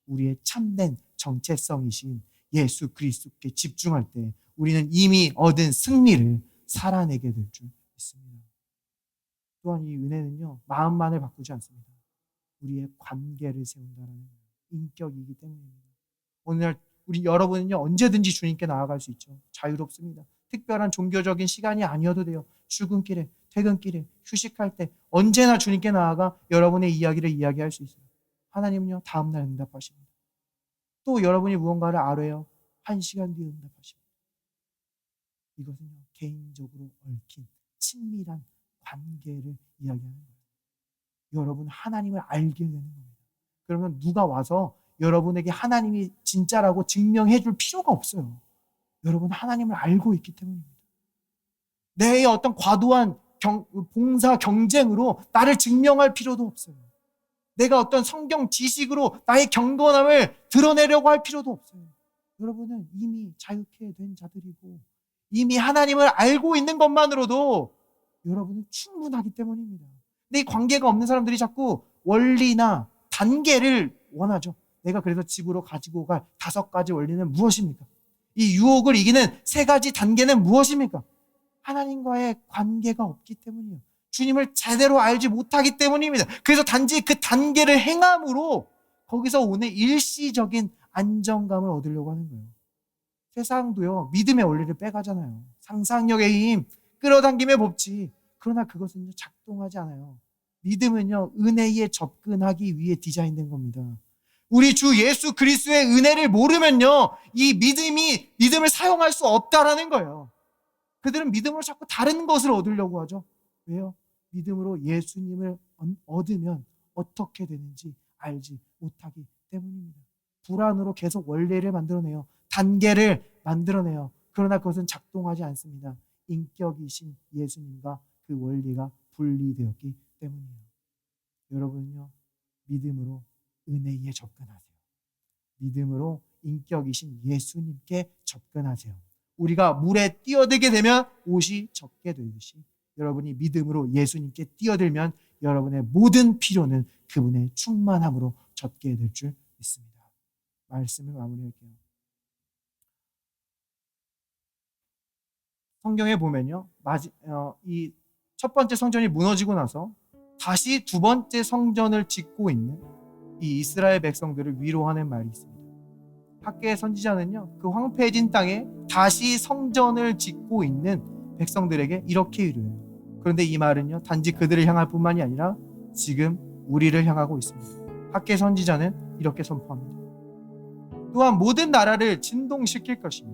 우리의 참된 정체성이신 예수 그리스도께 집중할 때 우리는 이미 얻은 승리를 살아내게 될 줄 믿습니다. 또한 이 은혜는요, 마음만을 바꾸지 않습니다. 우리의 관계를 세운다는 거예요. 인격이기 때문입니다. 오늘 우리 여러분은요, 언제든지 주님께 나아갈 수 있죠. 자유롭습니다. 특별한 종교적인 시간이 아니어도 돼요. 출근길에, 퇴근길에, 휴식할 때 언제나 주님께 나아가 여러분의 이야기를 이야기할 수 있어요. 하나님은요, 다음날 응답하십니다. 또 여러분이 무언가를 아뢰요. 1시간 뒤에 응답하십니다. 이것은요, 개인적으로 얽힌 친밀한 관계를 이야기하는 거예요. 여러분 하나님을 알게 되는 겁니다. 그러면 누가 와서 여러분에게 하나님이 진짜라고 증명해 줄 필요가 없어요. 여러분 하나님을 알고 있기 때문입니다. 내 어떤 과도한 봉사 경쟁으로 나를 증명할 필요도 없어요. 내가 어떤 성경 지식으로 나의 경건함을 드러내려고 할 필요도 없어요. 여러분은 이미 자유케 된 자들이고 이미 하나님을 알고 있는 것만으로도 여러분은 충분하기 때문입니다. 근데 이 관계가 없는 사람들이 자꾸 원리나 단계를 원하죠. 내가 그래서 집으로 가지고 갈 5가지 원리는 무엇입니까? 이 유혹을 이기는 3가지 단계는 무엇입니까? 하나님과의 관계가 없기 때문이에요. 주님을 제대로 알지 못하기 때문입니다. 그래서 단지 그 단계를 행함으로 거기서 오는 일시적인 안정감을 얻으려고 하는 거예요. 세상도요, 믿음의 원리를 빼가잖아요. 상상력의 힘, 끌어당김의 법칙. 그러나 그것은 작동하지 않아요. 믿음은요, 은혜에 접근하기 위해 디자인된 겁니다. 우리 주 예수 그리스도의 은혜를 모르면요, 이 믿음을 사용할 수 없다라는 거예요. 그들은 믿음으로 자꾸 다른 것을 얻으려고 하죠. 왜요? 믿음으로 예수님을 얻으면 어떻게 되는지 알지 못하기 때문입니다. 불안으로 계속 원리를 만들어내요. 단계를 만들어내요. 그러나 그것은 작동하지 않습니다. 인격이신 예수님과 그 원리가 분리되었기 때문이에요. 여러분은요, 믿음으로 은혜에 접근하세요. 믿음으로 인격이신 예수님께 접근하세요. 우리가 물에 뛰어들게 되면 옷이 젖게 되듯이 여러분이 믿음으로 예수님께 뛰어들면 여러분의 모든 필요는 그분의 충만함으로 젖게 될 줄 믿습니다. 말씀을 마무리할게요. 성경에 보면요, 이 첫 번째 성전이 무너지고 나서 다시 두 번째 성전을 짓고 있는 이 이스라엘 백성들을 위로하는 말이 있습니다. 학개의 선지자는요, 그 황폐해진 땅에 다시 성전을 짓고 있는 백성들에게 이렇게 위로해요. 그런데 이 말은요, 단지 그들을 향할 뿐만이 아니라 지금 우리를 향하고 있습니다. 학개 선지자는 이렇게 선포합니다. 또한 모든 나라를 진동시킬 것이며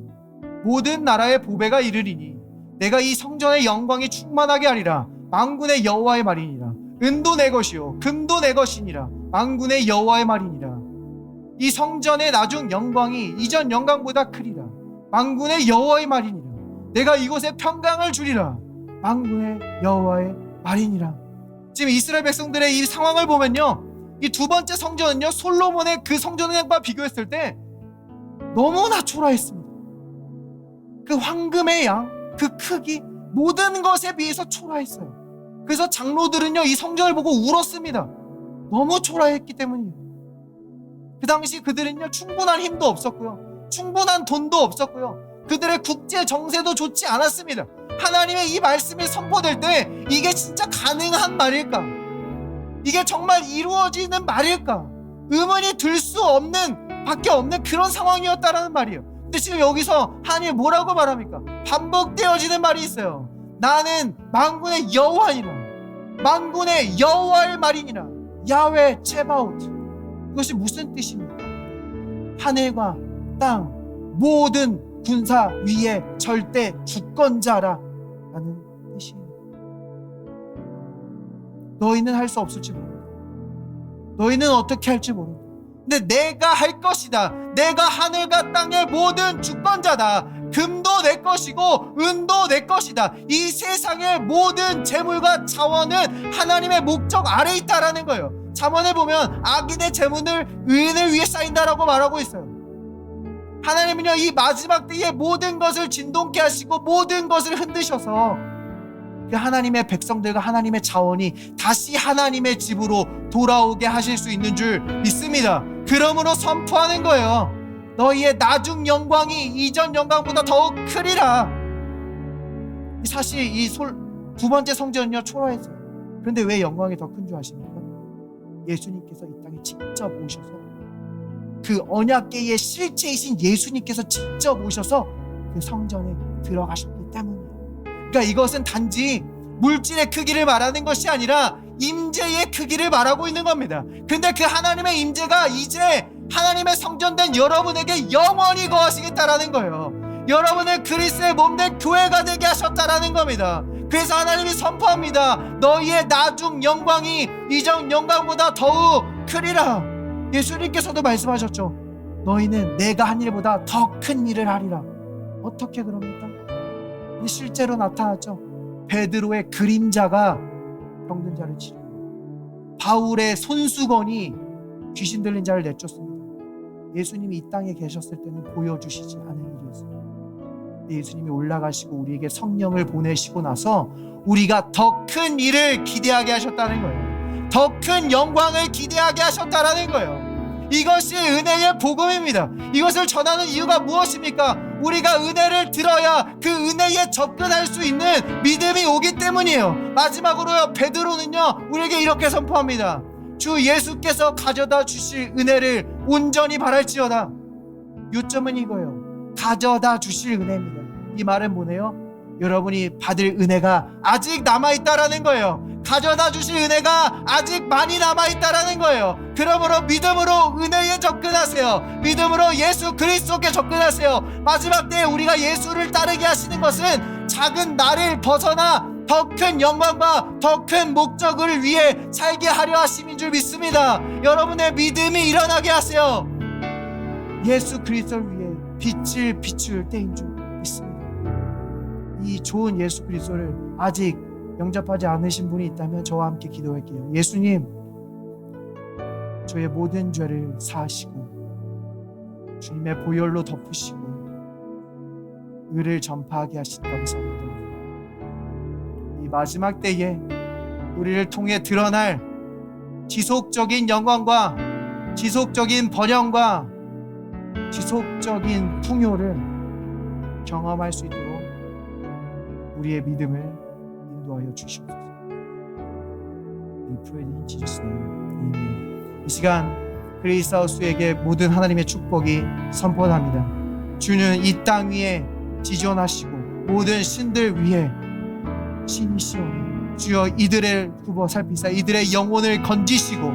모든 나라의 보배가 이르리니 내가 이 성전의 영광이 충만하게 하리라. 만군의 여호와의 말이니라. 은도 내 것이요 금도 내 것이니라. 만군의 여호와의 말이니라. 이 성전의 나중 영광이 이전 영광보다 크리라. 만군의 여호와의 말이니라. 내가 이곳에 평강을 주리라. 만군의 여호와의 말이니라. 지금 이스라엘 백성들의 이 상황을 보면요, 이 두 번째 성전은요, 솔로몬의 그 성전과 비교했을 때 너무나 초라했습니다. 그 황금의 양, 그 크기, 모든 것에 비해서 초라했어요. 그래서 장로들은요, 이 성전을 보고 울었습니다. 너무 초라했기 때문이에요. 그 당시 그들은요, 충분한 힘도 없었고요, 충분한 돈도 없었고요, 그들의 국제 정세도 좋지 않았습니다. 하나님의 이 말씀이 선포될 때 이게 진짜 가능한 말일까? 이게 정말 이루어지는 말일까? 의문이 들 수 없는 밖에 없는 그런 상황이었다라는 말이에요. 근데 지금 여기서 하나님이 뭐라고 말합니까? 반복되어지는 말이 있어요. 나는 만군의 여호와니라. 만군의 여호와의 말이니라. 야훼 체바오트. 이것이 무슨 뜻입니까? 하늘과 땅 모든 군사 위에 절대 주권자라 라는 뜻이에요. 너희는 할 수 없을지 모른다. 너희는 어떻게 할지 모른다. 근데 내가 할 것이다. 내가 하늘과 땅의 모든 주권자다. 금도 내 것이고 은도 내 것이다. 이 세상의 모든 재물과 자원은 하나님의 목적 아래에 있다라는 거예요. 잠언에 보면 악인의 재물을 의인을 위해 쌓인다라고 말하고 있어요. 하나님은요, 이 마지막 때에 모든 것을 진동케 하시고 모든 것을 흔드셔서 그 하나님의 백성들과 하나님의 자원이 다시 하나님의 집으로 돌아오게 하실 수 있는 줄 믿습니다. 그러므로 선포하는 거예요. 너희의 나중 영광이 이전 영광보다 더욱 크리라. 사실 이 두 번째 성전은요, 초라했어요. 그런데 왜 영광이 더 큰 줄 아십니까? 예수님께서 이 땅에 직접 오셔서 그 언약궤의 실체이신 예수님께서 직접 오셔서 그 성전에 들어가셨기 때문이에요. 그러니까 이것은 단지 물질의 크기를 말하는 것이 아니라 임재의 크기를 말하고 있는 겁니다. 근데 그 하나님의 임재가 이제 하나님의 성전된 여러분에게 영원히 거하시겠다라는 거예요. 여러분을 그리스도의 몸된 교회가 되게 하셨다라는 겁니다. 그래서 하나님이 선포합니다. 너희의 나중 영광이 이전 영광보다 더욱 크리라. 예수님께서도 말씀하셨죠. 너희는 내가 한 일보다 더 큰 일을 하리라. 어떻게 그럽니까? 실제로 나타났죠. 베드로의 그림자가 병든 자를 치료합니다. 바울의 손수건이 귀신 들린 자를 내쫓습니다. 예수님이 이 땅에 계셨을 때는 보여주시지 않은 일이었습니다. 예수님이 올라가시고 우리에게 성령을 보내시고 나서 우리가 더 큰 일을 기대하게 하셨다는 거예요. 더 큰 영광을 기대하게 하셨다는 거예요. 이것이 은혜의 복음입니다. 이것을 전하는 이유가 무엇입니까? 우리가 은혜를 들어야 그 은혜에 접근할 수 있는 믿음이 오기 때문이에요. 마지막으로요, 베드로는요, 우리에게 이렇게 선포합니다. 주 예수께서 가져다 주실 은혜를 온전히 바랄지어다. 요점은 이거예요. 가져다 주실 은혜입니다. 이 말은 뭐네요? 여러분이 받을 은혜가 아직 남아있다라는 거예요. 가져다 주실 은혜가 아직 많이 남아있다라는 거예요. 그러므로 믿음으로 은혜에 접근하세요. 믿음으로 예수 그리스도께 접근하세요. 마지막 때에 우리가 예수를 따르게 하시는 것은 작은 나를 벗어나 더 큰 영광과 더 큰 목적을 위해 살게 하려 하심인 줄 믿습니다. 여러분의 믿음이 일어나게 하세요. 예수 그리스도를 위해 빛을 비출 때인 줄 믿습니다. 이 좋은 예수 그리스도를 아직 영접하지 않으신 분이 있다면 저와 함께 기도할게요. 예수님, 저의 모든 죄를 사하시고 주님의 보혈로 덮으시고 의를 전파하게 하신 감사합니다. 이 마지막 때에 우리를 통해 드러날 지속적인 영광과 지속적인 번영과 지속적인 풍요를 경험할 수 있도록 우리의 믿음을 인도하여 주시옵소서. We pray in Jesus' name. 아멘. 이 시간 그레이스하우스에게 모든 하나님의 축복이 선포합니다. 주는 이 땅 위에 지존하시고 모든 신들 위에 신이시오니 주여 이들을 굽어 살피사 이들의 영혼을 건지시고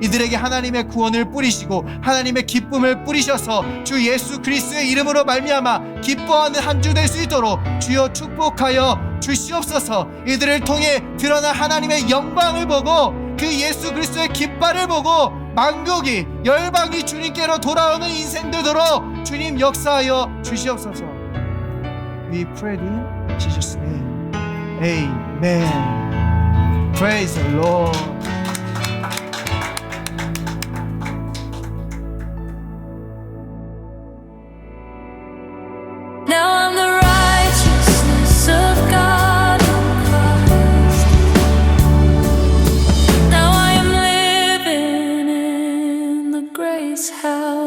이들에게 하나님의 구원을 뿌리시고 하나님의 기쁨을 뿌리셔서 주 예수 그리스도의 이름으로 말미암아 기뻐하는 한 주 될 수 있도록 주여 축복하여 주시옵소서. 이들을 통해 드러난 하나님의 영광을 보고 그 예수 그리스도의 깃발을 보고 만국이 열방이 주님께로 돌아오는 인생 되도록 주님 역사하여 주시옵소서. We pray in Jesus' name. Amen. Praise the Lord. Now I'm the righteousness of God in Christ. Now I am living in the grace house.